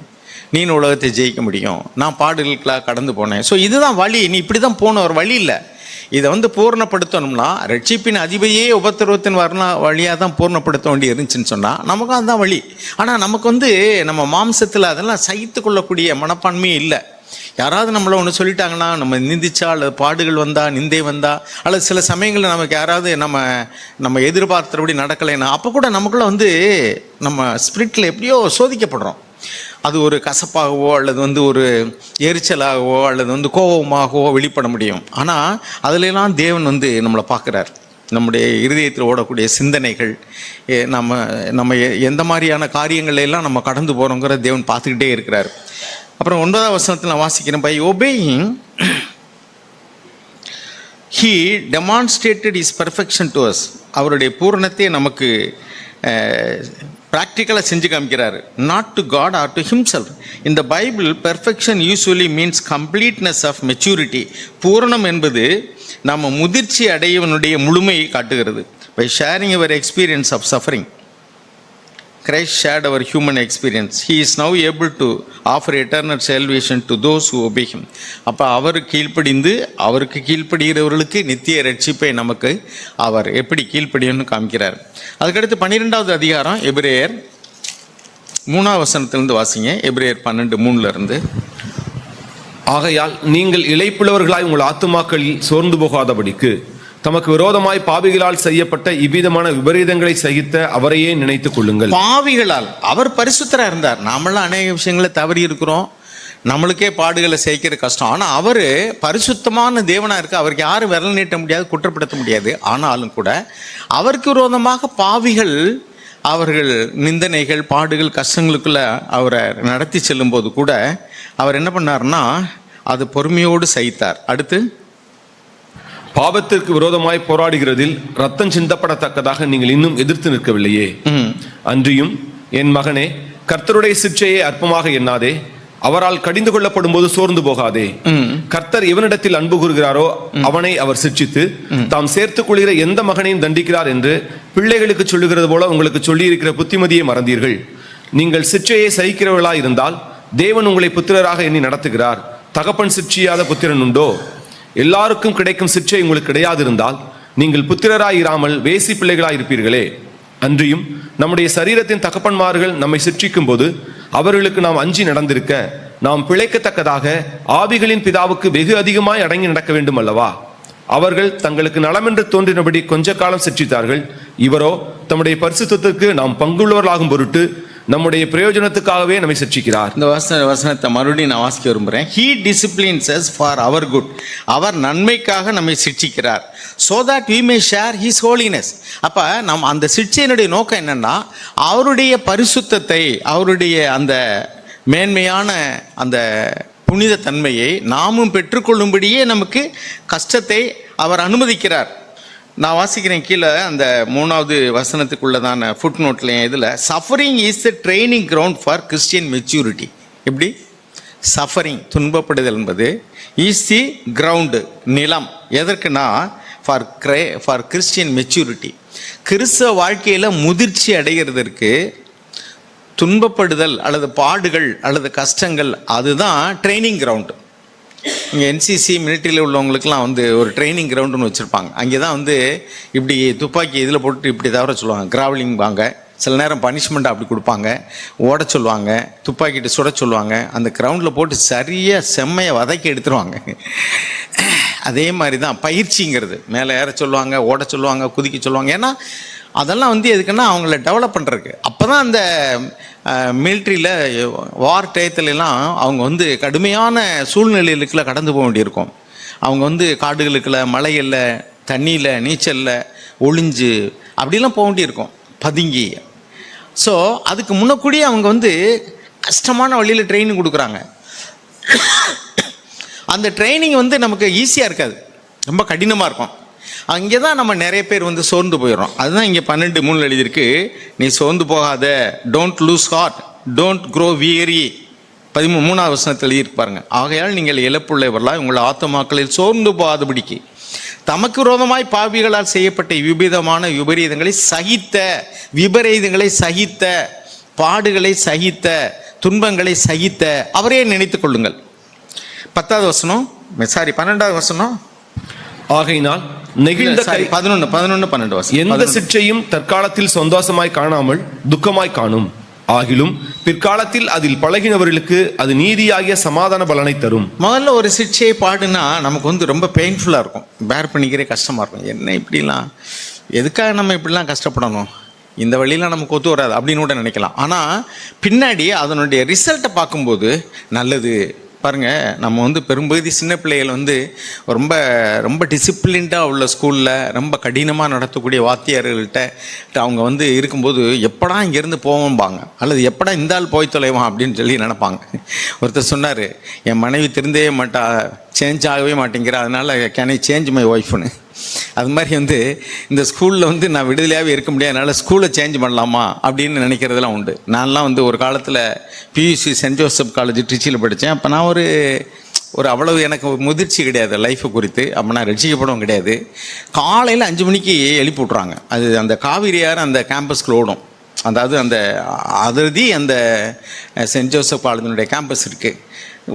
நீ உலகத்தை ஜெயிக்க முடியும், நான் பாடுகளுக்கெல்லாம் கடந்து போனேன். ஸோ இதுதான் வழி, நீ இப்படி தான் போன ஒரு வழி இல்லை. இதை வந்து பூர்ணப்படுத்தணும்னா ரட்சிப்பின் அதிபதியே உபத்திரவத்தின் வழியாக தான் பூர்ணப்படுத்த வேண்டி இருந்துச்சுன்னு சொன்னால் நமக்கும் அதுதான் வழி. ஆனால் நமக்கு வந்து நம்ம மாம்சத்தில் அதெல்லாம் சகித்து கொள்ளக்கூடிய மனப்பான்மையே இல்லை. யாராவது நம்மளை ஒன்று சொல்லிட்டாங்கன்னா, நம்ம நிந்திச்சா அல்லது பாடுகள் வந்தால், நிந்தை வந்தால், அல்லது சில சமயங்களில் நமக்கு யாராவது நம்ம எதிர்பார்த்தபடி நடக்கலைன்னா அப்போ கூட நமக்குள்ளே வந்து நம்ம ஸ்பிரிட்டில் எப்படியோ சோதிக்கப்படுறோம். அது ஒரு கசப்பாகவோ அல்லது வந்து ஒரு எரிச்சலாகவோ அல்லது வந்து கோபமாகவோ வெளிப்பட முடியும். ஆனால் அதிலெல்லாம் தேவன் வந்து நம்மளை பார்க்குறார். நம்முடைய இருதயத்தில் ஓடக்கூடிய சிந்தனைகள், நம்ம எந்த மாதிரியான காரியங்கள் எல்லாம் நம்ம கடந்து போகிறோங்கிற தேவன் பார்த்துக்கிட்டே இருக்கிறார். அப்புறம் 9ஆம் வசனத்தில் நான் வாசிக்கிறேன், by obeying he demonstrated his perfection to us. அவருடைய பூரணத்தை நமக்கு ப்ராக்டிக்கலாக செஞ்சு காமிக்கிறார். Not to God or to himself. இந்த Bible perfection usually means completeness of maturity. பூரணம் என்பது நம்ம முதிர்ச்சி அடையவனுடைய முழுமையை காட்டுகிறது. பை ஷேரிங் அவர் experience of suffering, Christ shared our human experience. He is now able to offer eternal salvation to those who obey him. அப்போ அவருக்கு கீழ்ப்படுகிறவர்களுக்கு நித்திய ரட்சிப்பை நமக்கு அவர் எப்படி கீழ்ப்படியும்னு காமிக்கிறார். அதுக்கடுத்து 12வது அதிகாரம் எபிரேயர் 3ஆம் வசனத்திலிருந்து வாசிங்க. எபிரேயர் 12:3 ஆகையால் நீங்கள் இளைப்புள்ளவர்களாய் உங்கள் ஆத்துமாக்களில் சோர்ந்து போகாதபடிக்கு தமக்கு விரோதமாய் பாவிகளால் செய்யப்பட்ட இவ்விதமான விபரீதங்களை சகித்த அவரையே நினைத்துக் கொள்ளுங்கள். பாவிகளால் அவர் பரிசுத்தராக இருந்தார். நாமெல்லாம் அநேக விஷயங்களை தவறி இருக்கிறோம், நம்மளுக்கே பாடுகளை சகிக்கிற கஷ்டம். ஆனால் அவர் பரிசுத்தமான தேவனாக இருக்கு, அவருக்கு யாரும் விரல் நீட்ட முடியாது, குற்றப்படுத்த முடியாது. ஆனாலும் கூட அவருக்கு விரோதமாக பாவிகள் அவர்கள் நிந்தனைகள், பாடுகள், கஷ்டங்களுக்குள்ள அவரை நடத்தி செல்லும்போது கூட அவர் என்ன பண்ணார்னா அது பொறுமையோடு சகித்தார். அடுத்து, பாவத்திற்கு விரோதமாய் போராடுகிறதில் ரத்தம் சிந்தப்படத்தக்கதாக நீங்கள் இன்னும் எதிர்த்து நிற்கவில்லையே. அன்றியும் என் மகனே, கர்த்தருடைய சிற்சையை அற்பமாக எண்ணாதே, அவரால் கடிந்து கொள்ளப்படும் போது சோர்ந்து போகாதே. கர்த்தர் எவனிடத்தில் அன்பு கூறுகிறாரோ அவனை அவர் சிற்சித்து தாம் சேர்த்துக் கொள்கிற எந்த மகனையும் தண்டிக்கிறார் என்று பிள்ளைகளுக்கு சொல்லுகிறது போல உங்களுக்கு சொல்லி இருக்கிற புத்திமதியை மறந்தீர்கள். நீங்கள் சிற்சையை சகிக்கிறவர்களாய் இருந்தால் தேவன் உங்களை புத்திரராக எண்ணி நடத்துகிறார். தகப்பன் சிற்சியாத புத்திரன் உண்டோ? எல்லாருக்கும் கிடைக்கும் சிற்சை உங்களுக்கு கிடையாது இருந்தால் நீங்கள் புத்திரராய் இராமல் வேசி பிள்ளைகளாய் இருப்பீர்களே. அன்றியும் நம்முடைய சரீரத்தின் தகப்பன்மார்கள் நம்மை சிற்சிக்கும் போது அவர்களுக்கு நாம் அஞ்சி நடந்திருக்க நாம் பிழைக்கத்தக்கதாக ஆவிகளின் பிதாவுக்கு வெகு அதிகமாய் அடங்கி நடக்க வேண்டும் அல்லவா? அவர்கள் தங்களுக்கு நலமென்று தோன்றினபடி கொஞ்ச காலம் சிற்சித்தார்கள். இவரோ தம்முடைய பரிசுத்தத்திற்கு நாம் பங்குள்ளவர்களாகும் பொருட்டு நம்முடைய பிரயோஜனத்துக்காகவே நம்மை சிட்சிக்கிறார். இந்த வசனத்தை மறுபடியும் நான் வாசிக்க விரும்புகிறேன். He disciplines us for our good. அவர் நன்மைக்காக நம்மை சிட்சிக்கிறார். So that we may share his holiness. அப்போ நம்ம அந்த சிட்சையினுடைய நோக்கம் என்னன்னா, அவருடைய பரிசுத்தத்தை, அவருடைய அந்த மேன்மையான அந்த புனித தன்மையை நாமும் பெற்றுக்கொள்ளும்படியே நமக்கு கஷ்டத்தை அவர் அனுமதிக்கிறார். நான் வாசிக்கிறேன் கீழே அந்த 3வது வசனத்துக்குள்ளதான ஃபுட் நோட்ல இதில், suffering is the training ground for Christian maturity. எப்படி? சஃபரிங், துன்பப்படுதல் என்பது இஸ் தி கிரவுண்டு, நிலம். எதற்குனா ஃபார் கிறிஸ்டியன் மெச்சூரிட்டி. கிறிஸ்தவ வாழ்க்கையில் முதிர்ச்சி அடைகிறதற்கு துன்பப்படுதல் அல்லது பாடுகள் அல்லது கஷ்டங்கள் அதுதான் ட்ரைனிங் கிரவுண்டு. இங்கே என்சிசி மிலிட்ரியில் உள்ளவங்களுக்குலாம் வந்து ஒரு ட்ரைனிங் கிரவுண்டுன்னு வச்சுருப்பாங்க. அங்கே தான் வந்து இப்படி துப்பாக்கி இதில் போட்டு இப்படி தவிர சொல்லுவாங்க, கிராவலிங் வாங்க, சில நேரம் பனிஷ்மெண்ட் அப்படி கொடுப்பாங்க, ஓட சொல்லுவாங்க, துப்பாக்கிட்டு சுட சொல்லுவாங்க. அந்த கிரவுண்டில் போட்டு சரியாக செம்மையை வதக்கி எடுத்துருவாங்க. அதே மாதிரி தான் பயிற்சிங்கிறது. மேலே ஏற சொல்லுவாங்க, ஓட சொல்லுவாங்க, குதிக்க சொல்லுவாங்க. ஏன்னா அதெல்லாம் வந்து எதுக்குன்னா அவங்கள டெவலப் பண்ணுறதுக்கு. அப்போ தான் அந்த மிலிட்ரியில் வார் டயத்துலலாம் அவங்க வந்து கடுமையான சூழ்நிலைகளுக்குள்ள கடந்து போக வேண்டியிருக்கும். அவங்க வந்து காடுகளுக்குள்ள, மலைகளில், தண்ணியில், நீச்சலில் ஒளிஞ்சு அப்படிலாம் போக வேண்டியிருக்கும், பதுங்கி. ஸோ அதுக்கு முன்னக்கூடியே அவங்க வந்து கஷ்டமான வழியில் ட்ரைனிங் கொடுக்குறாங்க. அந்த ட்ரைனிங் வந்து நமக்கு ஈஸியாக இருக்காது, ரொம்ப கடினமாக இருக்கும். அங்கே தான் நம்ம நிறைய பேர் வந்து சோர்ந்து போயிடுறோம். அதுதான் இங்கே 12:3 எழுதியிருக்கு, நீ சோர்ந்து போகாத, don't lose heart, don't grow weary. 13வது வசனத்தில் எழுதியிருக்கு பாருங்க. ஆகையால் நீங்கள் இழப்புள்ளவர்களாய் உங்கள் ஆத்துமாக்களில் சோர்ந்து போகாதபடிக்கு தமக்கு விரோதமாய் பாவிகளால் செய்யப்பட்ட விபரீதங்களை சகித்த, பாடுகளை சகித்த, துன்பங்களை சகித்த அவரே நினைத்துக் கொள்ளுங்கள். 10வது வசனம், சாரி 12வது வசனம். ஆகையினால் நெகிழ்ந்த கை 11 12 வசனம். எந்த சிற்றையும் தற்காலத்தில் சந்தோஷமாய் காணாமல் துக்கமாய் காணும். ஆகிலும் பிற்காலத்தில் அதில் பழகினவர்களுக்கு அது நீதியாகிய சமாதான பலனை தரும். முதல்ல ஒரு சிக்ஷையை பாடுனா நமக்கு வந்து ரொம்ப பெயின்ஃபுல்லாக இருக்கும், பேர் பண்ணிக்கிறே கஷ்டமாக இருக்கும். என்ன இப்படிலாம், எதுக்காக நம்ம இப்படிலாம் கஷ்டப்படணும், இந்த வழியெலாம் நமக்கு ஒத்து வராது அப்படின்னு கூட நினைக்கலாம். ஆனால் பின்னாடி அதனுடைய ரிசல்ட்டை பார்க்கும்போது நல்லது. பாருங்கள், நம்ம வந்து பெரும்பகுதி சின்ன பிள்ளைகள் வந்து ரொம்ப ரொம்ப டிசிப்ளின்டாக உள்ள ஸ்கூலில் ரொம்ப கடினமாக நடத்தக்கூடிய வாத்தியார்கள்ட்ட அவங்க வந்து இருக்கும்போது எப்படா இங்கேருந்து போவோம்பாங்க, அல்லது எப்படா இந்த ஆள் போய் தொலைவான் அப்படின்னு சொல்லி நினைப்பாங்க. ஒருத்தர் சொன்னார், என் மனைவி திருந்தவே மாட்டா, சேஞ்ச் ஆகவே மாட்டேங்கிற, அதனால் கேன் ஐ சேஞ்ச் மை ஒய்ஃப்னு. அது மாதிரி வந்து இந்த ஸ்கூலில் வந்து நான் விடுதலையாகவே இருக்க முடியாது, அதனால் ஸ்கூலை சேஞ்ச் பண்ணலாமா அப்படின்னு நினைக்கிறதுலாம் உண்டு. நான்லாம் வந்து ஒரு காலத்தில் பியூசி சென்ட் ஜோசப் காலேஜ் ட்ரிச்சியில் படித்தேன். அப்போ நான் ஒரு அவ்வளவு எனக்கு முதிர்ச்சி கிடையாது லைஃப்பை குறித்து. அப்போ நான் ரட்சிக்கப்படவும் கிடையாது. காலையில் 5 மணிக்கு எழுப்பி விட்றாங்க. அது அந்த காவிரியார் அந்த கேம்பஸ்க்குள்ள ஓடும். அதாவது அந்த அந்த சென்ட் ஜோசப் காலேஜினுடைய கேம்பஸ் இருக்குது.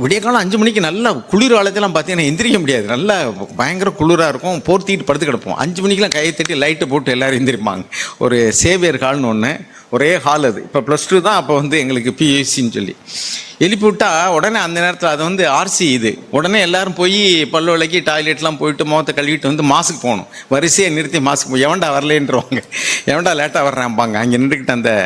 விடிய காலம் 5 மணிக்கு நல்லா குளிர் காலத்தெல்லாம் பார்த்தீங்கன்னா எந்திரிக்க முடியாது, நல்லா பயங்கர குளிராக இருக்கும், போர்த்திட்டு படுத்து கிடப்போம். 5 மணிக்கெலாம் கையை தட்டி லைட்டை போட்டு எல்லோரும் எந்திரிப்பாங்க. ஒரு சேவியர் ஹால்னு ஒன்று, ஒரே ஹால் அது. இப்போ +2 தான் அப்போ வந்து எங்களுக்கு பியூசின்னு சொல்லி எழுப்பி விட்டா உடனே அந்த நேரத்தில் அது வந்து ஆர்சி இது, உடனே எல்லோரும் போய் பல்லு விளக்கி டாய்லெட்லாம் போயிட்டு முகத்தை கழுவிட்டு வந்து மாசுக்கு போகணும். வரிசையை நிறுத்தி மாசுக்கு போய் எவன்டா வரலேன்றவாங்க, எவன்டா லேட்டாக வர்றான்பாங்க. அங்கே நின்றுக்கிட்டு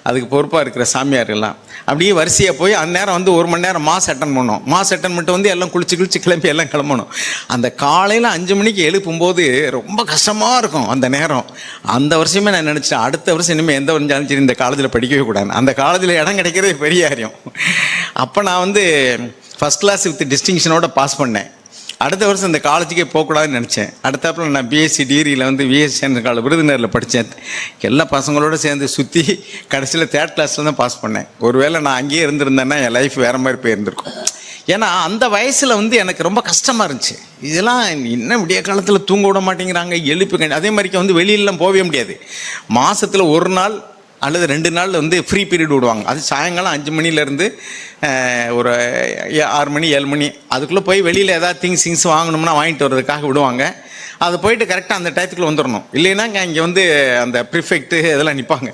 அதுக்கு பொறுப்பாக இருக்கிற சாமியார்கள்லாம் அப்படியே வரிசையாக போய் அந்த நேரம் வந்து 1 மணி நேரம் மாஸ் அட்டன் பண்ணோம். மாஸ் அட்டன் பண்ணிட்டு வந்து எல்லாம் குளிச்சு கிளம்பி எல்லாம் கிளம்பணும். அந்த காலையில் 5 மணிக்கு எழுப்பும்போது ரொம்ப கஷ்டமாக இருக்கும் அந்த நேரம். அந்த வருஷமே நான் நினச்சிட்டேன், அடுத்த வருஷம் இனிமேல் எந்த வந்தாலும் சரி இந்த காலேஜில் படிக்கவே கூடாது. அந்த காலேஜில் இடம் கிடைக்கிறதே பெரிய காரியம். அப்போ நான் வந்து ஃபஸ்ட் கிளாஸ் வித் டிஸ்டிங்ஷனோட பாஸ் பண்ணேன். அடுத்த வருஷம் இந்த காலேஜுக்கே போகக்கூடாதுன்னு நினச்சேன். அடுத்தாப்புல நான் பிஎஸ்சி டிகிரியில் வந்து விஎஸ்சி காலேஜ் விருதுநகரில் படித்தேன். எல்லா பசங்களோடு சேர்ந்து சுற்றி கடைசியில் 3rd கிளாஸில் தான் பாஸ் பண்ணேன். ஒருவேளை நான் அங்கேயே இருந்திருந்தேன்னா என் லைஃப் வேறு மாதிரி போயிருந்திருக்கும். ஏன்னா அந்த வயசில் வந்து எனக்கு ரொம்ப கஷ்டமாக இருந்துச்சு. இதெல்லாம் இன்னும் விடிய காலத்தில் தூங்க விட மாட்டேங்கிறாங்க, எழுப்பு. அதே மாதிரிக்கு வந்து வெளியிலலாம் போகவே முடியாது. மாதத்தில் 1 நாள் அல்லது 2 நாள் வந்து ஃப்ரீ பீரியட் விடுவாங்க. அது சாயங்காலம் 5 மணிலேருந்து ஒரு 6 மணி 7 மணி அதுக்குள்ளே போய் வெளியில் ஏதாவது திங்ஸ் வாங்கணும்னா வாங்கிட்டு வர்றதுக்காக விடுவாங்க. அது போயிட்டு கரெக்டாக அந்த டயத்துக்குள்ளே வந்துடணும். இல்லைன்னா இங்கே வந்து அந்த ப்ரிஃபெக்ட்டு இதெல்லாம் நிற்பாங்க.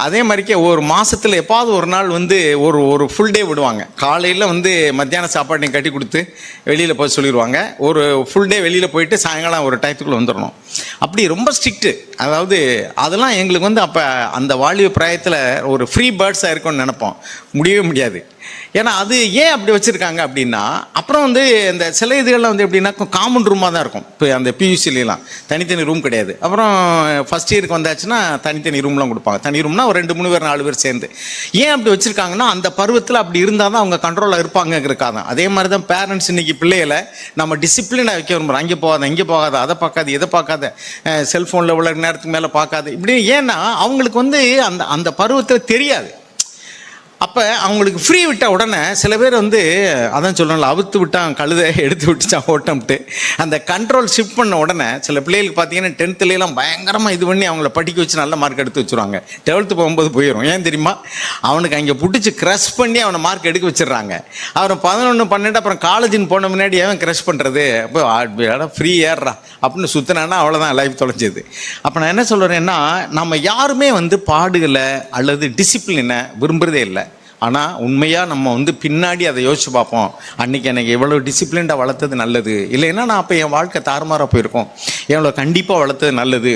அதே மாதிரிக்கே ஒரு மாதத்தில் எப்பாவது ஒரு நாள் வந்து ஒரு ஃபுல் டே விடுவாங்க. காலையில் வந்து மத்தியான சாப்பாட்டையும் கட்டி கொடுத்து வெளியில் போய் சொல்லிடுவாங்க. ஒரு ஃபுல் டே வெளியில் போயிட்டு சாயங்காலம் ஒரு டயத்துக்குள்ளே வந்துடணும். அப்படி ரொம்ப ஸ்ட்ரிக்ட்டு. அதாவது அதெல்லாம் எங்களுக்கு வந்து அப்போ அந்த வாலிப பிராயத்தில் ஒரு ஃப்ரீ பேர்ட்ஸாக இருக்கும்னு நினைப்போம். முடியவே முடியாது. ஏன்னா அது ஏன் அப்படி வச்சுருக்காங்க அப்படின்னா, அப்புறம் வந்து இந்த சில இதுகளில் வந்து எப்படின்னா காமன் ரூமாக தான் இருக்கும். இப்போ அந்த பியூசிலாம் தனித்தனி ரூம் கிடையாது. அப்புறம் ஃபஸ்ட் இயருக்கு வந்தாச்சுன்னா தனித்தனி ரூம்லாம் கொடுப்பாங்க. தனி ரூம்னா ஒரு 2 3 பேர் 4 பேர் சேர்ந்து. ஏன் அப்படி வச்சுருக்காங்கன்னா, அந்த பருவத்தில் அப்படி இருந்தால் தான் அவங்க கண்ட்ரோலாக இருப்பாங்கிறதுக்காக தான். அதே மாதிரி தான் பேரண்ட்ஸ் இன்றைக்கி பிள்ளைகளை நம்ம டிசிப்ளினாக வைக்க விரும்புகிறோம். அங்கே போகாத இங்கே போகாத, அதை பார்க்காது இதை பார்க்காத, செல்ஃபோனில் உள்ள நேரத்துக்கு மேலே பார்க்காது இப்படி. ஏன்னா அவங்களுக்கு வந்து அந்த பருவத்தில் தெரியாது. அப்போ அவங்களுக்கு ஃப்ரீ விட்ட உடனே சில பேர் வந்து அதான் சொல்லணும்ல, அவுத்து விட்டான் கழுதை எடுத்து விட்டுச்சான் ஓட்டம்ட்டு அந்த கண்ட்ரோல் ஷிஃப்ட் பண்ண உடனே சில பிள்ளைகளுக்கு பார்த்தீங்கன்னா 10th பயங்கரமாக இது பண்ணி அவங்கள படிக்க வச்சு நல்ல மார்க் எடுத்து வச்சுருவாங்க. 12th போகும்போது போயிடும். ஏன் தெரியுமா? அவனுக்கு அங்கே பிடிச்சி க்ரஷ் பண்ணி அவனை மார்க் எடுக்க வச்சிடுறாங்க. அவன் 11 12 அப்புறம் காலேஜின்னு போன முன்னாடி அவன் க்ரஷ் பண்ணுறது, அப்போ ஃப்ரீ ஏறுறா அப்படின்னு சுற்றினான்னா அவ்வளோதான் லைஃப் தொலைஞ்சது. அப்போ நான் என்ன சொல்கிறேன்னா, நம்ம யாருமே வந்து பாடுகளை அல்லது டிசிப்ளினை விரும்புகிறதே இல்லை. ஆனால் உண்மையாக நம்ம வந்து பின்னாடி அதை யோசிச்சு பார்ப்போம். அன்றைக்கி எனக்கு எவ்வளோ டிசிப்ளின்டாக வளர்த்தது நல்லது, இல்லைன்னா நான் அப்போ என் வாழ்க்கை தாறுமாறாக போயிருக்கோம். எவ்வளோ கண்டிப்பாக வளர்த்தது நல்லது.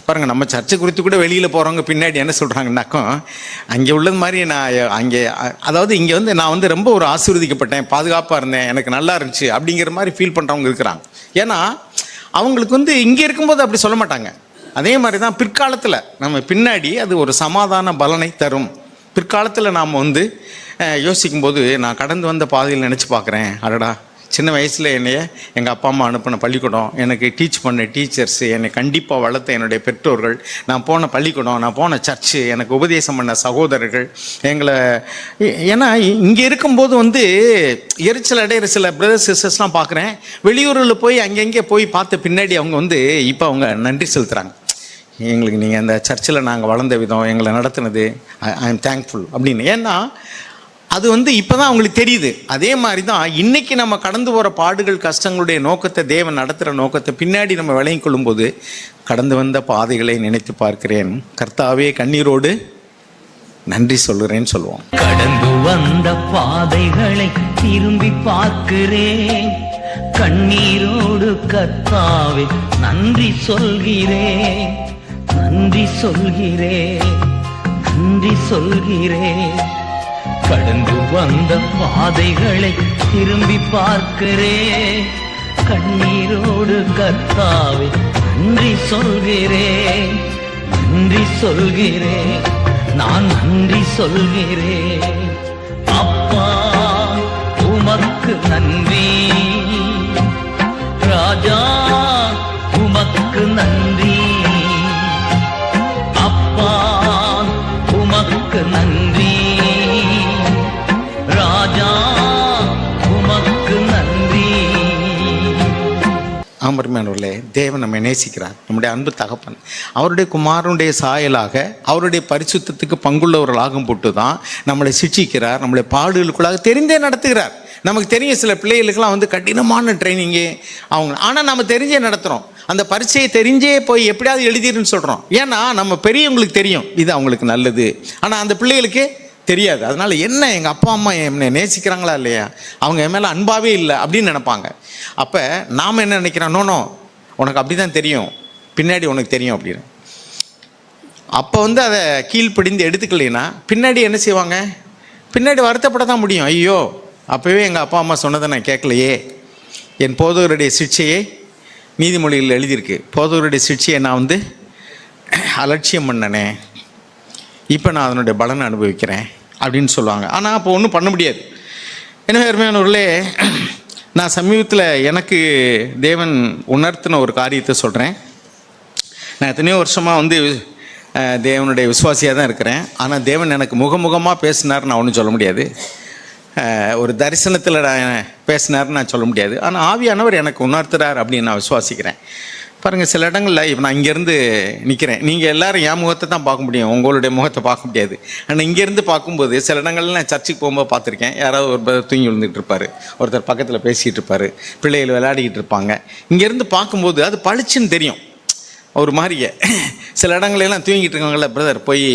பாருங்கள், நம்ம சர்ச்சை குறித்து கூட வெளியில் போகிறவங்க பின்னாடி என்ன சொல்கிறாங்கன்னாக்கும், அங்கே உள்ளது மாதிரி நான் அங்கே, அதாவது இங்கே வந்து நான் வந்து ரொம்ப ஒரு ஆசீர்வதிக்கப்பட்டேன், பாதுகாப்பாக இருந்தேன், எனக்கு நல்லா இருந்துச்சு அப்படிங்கிற மாதிரி ஃபீல் பண்ணுறவங்க இருக்கிறாங்க. ஏன்னா அவங்களுக்கு வந்து இங்கே இருக்கும்போது அப்படி சொல்ல மாட்டாங்க. அதே மாதிரி தான் பிற்காலத்தில் நம்ம பின்னாடி அது ஒரு சமாதான பலனை தரும். பிற்காலத்தில் நாம் வந்து யோசிக்கும்போது நான் கடந்து வந்த பாதையில் நினச்சி பார்க்குறேன், அடடா சின்ன வயசில் என்னைய எங்கள் அப்பா அம்மா அனுப்பின பள்ளிக்கூடம், எனக்கு டீச் பண்ண டீச்சர்ஸு, என்னை கண்டிப்பாக வளர்த்த என்னுடைய பெற்றோர்கள், நான் போன பள்ளிக்கூடம், நான் போன சர்ச்சு, எனக்கு உபதேசம் பண்ண சகோதரர்கள், எங்களை ஏன்னா இங்கே இருக்கும்போது வந்து எரிச்சல் அடைகிற சில பிரதர்ஸ் சிஸ்டர்ஸ்லாம் பார்க்குறேன். வெளியூரில் போய் அங்கங்கே போய் பார்த்த பின்னாடி அவங்க வந்து இப்போ அவங்க நன்றி செலுத்துகிறாங்க. எங்களுக்கு நீங்கள் அந்த சர்ச்சில் நாங்கள் வளர்ந்த விதம், எங்களை நடத்துனது, ஐ எம் தேங்க்ஃபுல் அப்படின்னு. ஏன்னா அது இப்போ தான் அவங்களுக்கு தெரியுது. அதே மாதிரி தான் இன்றைக்கி நம்ம கடந்து போகிற பாடுகள் கஷ்டங்களுடைய நோக்கத்தை, தேவன் நடத்துகிற நோக்கத்தை பின்னாடி நம்ம விளங்கிக் கொள்ளும்போது, கடந்து வந்த பாதைகளை நினைத்து பார்க்கிறேன், கர்த்தாவே கண்ணீரோடு நன்றி சொல்லுறேன்னு சொல்லுவோம். கடந்து வந்த பாதைகளை திரும்பி பார்க்கிறேன், கண்ணீரோடு கர்த்தாவே நன்றி சொல்கிறேன், நன்றி சொல்கிறேன், நன்றி சொல்கிறேன். கடந்து வந்த பாதைகளை திரும்பி பார்க்கிறேன், கண்ணீரோடு கர்த்தாவே நன்றி சொல்கிறேன், நன்றி சொல்கிறேன், நான் நன்றி சொல்கிறேன். அப்பா உமக்கு நன்றி, ராஜா உமக்கு நன்றி, அப்பா உமக்கு நன்றி, ராஜா உமக்கு நன்றி. ஆமர்மையானவர்களே, தேவன் நம்மை நேசிக்கிறார், நம்முடைய அன்பு தகப்பன். அவருடைய குமாரனுடைய சாயலாக, அவருடைய பரிசுத்தத்துக்கு பங்குள்ளவர்களாகும் போட்டு தான் நம்மளை சிட்சிக்கிறார், நம்மளை பாடுகளுக்குள்ளாக தெரிந்தே நடத்துகிறார். நமக்கு தெரியும் சில பிள்ளைகளுக்கெல்லாம் கடினமான ட்ரைனிங்கு அவங்க, ஆனால் நம்ம தெரிஞ்சே நடத்துகிறோம். அந்த பரீட்சையை தெரிஞ்சே போய் எப்படியாவது எழுதிருன்னு சொல்கிறோம். ஏன்னா நம்ம பெரியவங்களுக்கு தெரியும் இது அவங்களுக்கு நல்லது, ஆனால் அந்த பிள்ளைகளுக்கு தெரியாது. அதனால் என்ன எங்கள் அப்பா அம்மா என்னை நேசிக்கிறாங்களா இல்லையா, அவங்க என் மேலே அன்பாகவே இல்லை அப்படின்னு நினைப்பாங்க. அப்போ நாம் என்ன நினைக்கிறோம், நோனோ உனக்கு அப்படி தான் தெரியும், பின்னாடி உனக்கு தெரியும் அப்படின்னு. அப்போ அதை கீழ்ப்படிந்து எடுத்துக்கலைன்னா பின்னாடி என்ன செய்வாங்க, பின்னாடி வருத்தப்பட தான் முடியும். ஐயோ அப்போவே எங்கள் அப்பா அம்மா சொன்னதை நான் கேட்கலையே, என் போதகருடைய சிக்ஷையை நீதிமொழியில் எழுதியிருக்கு, போதகருடைய சிக்ஷையை நான் அலட்சியம் பண்ணனே, இப்போ நான் அதனுடைய பலனை அனுபவிக்கிறேன் அப்படின்னு சொல்லுவாங்க. ஆனால் அப்போ ஒன்றும் பண்ண முடியாது. எனவே அருமையானவர்களே, நான் சமீபத்தில் எனக்கு தேவன் உணர்த்தின ஒரு காரியத்தை சொல்கிறேன். நான் எத்தனையோ வருஷமாக தேவனுடைய விசுவாசியாக தான் இருக்கிறேன். ஆனால் தேவன் எனக்கு முகமுகமாக பேசினார் நான் ஒன்றும் சொல்ல முடியாது, ஒரு தரிசனத்தில் பேசினார்னு நான் சொல்ல முடியாது. ஆனால் ஆவியானவர் எனக்கு உணர்த்துறார் அப்படின்னு நான் விசுவாசிக்கிறேன். பாருங்கள், சில இடங்களில் இப்போ நான் இங்கேருந்து நிற்கிறேன், நீங்கள் எல்லோரும் என் முகத்தை தான் பார்க்க முடியும், உங்களுடைய முகத்தை பார்க்க முடியாது. ஆனால் இங்கேருந்து பார்க்கும்போது சில இடங்கள்ல நான் சர்ச்சுக்கு போகும்போது பார்த்துருக்கேன், யாராவது ஒரு தூங்கி விழுந்துட்டு இருப்பார், ஒருத்தர் பக்கத்தில் பேசிகிட்டு இருப்பார், பிள்ளைகள் விளையாடிக்கிட்டு இருப்பாங்க. இங்கேருந்து பார்க்கும்போது அது பளிச்சுன்னு தெரியும் ஒரு மாதிரியே. சில இடங்களெல்லாம் தூங்கிட்டு இருக்காங்கள, பிரதர் போய்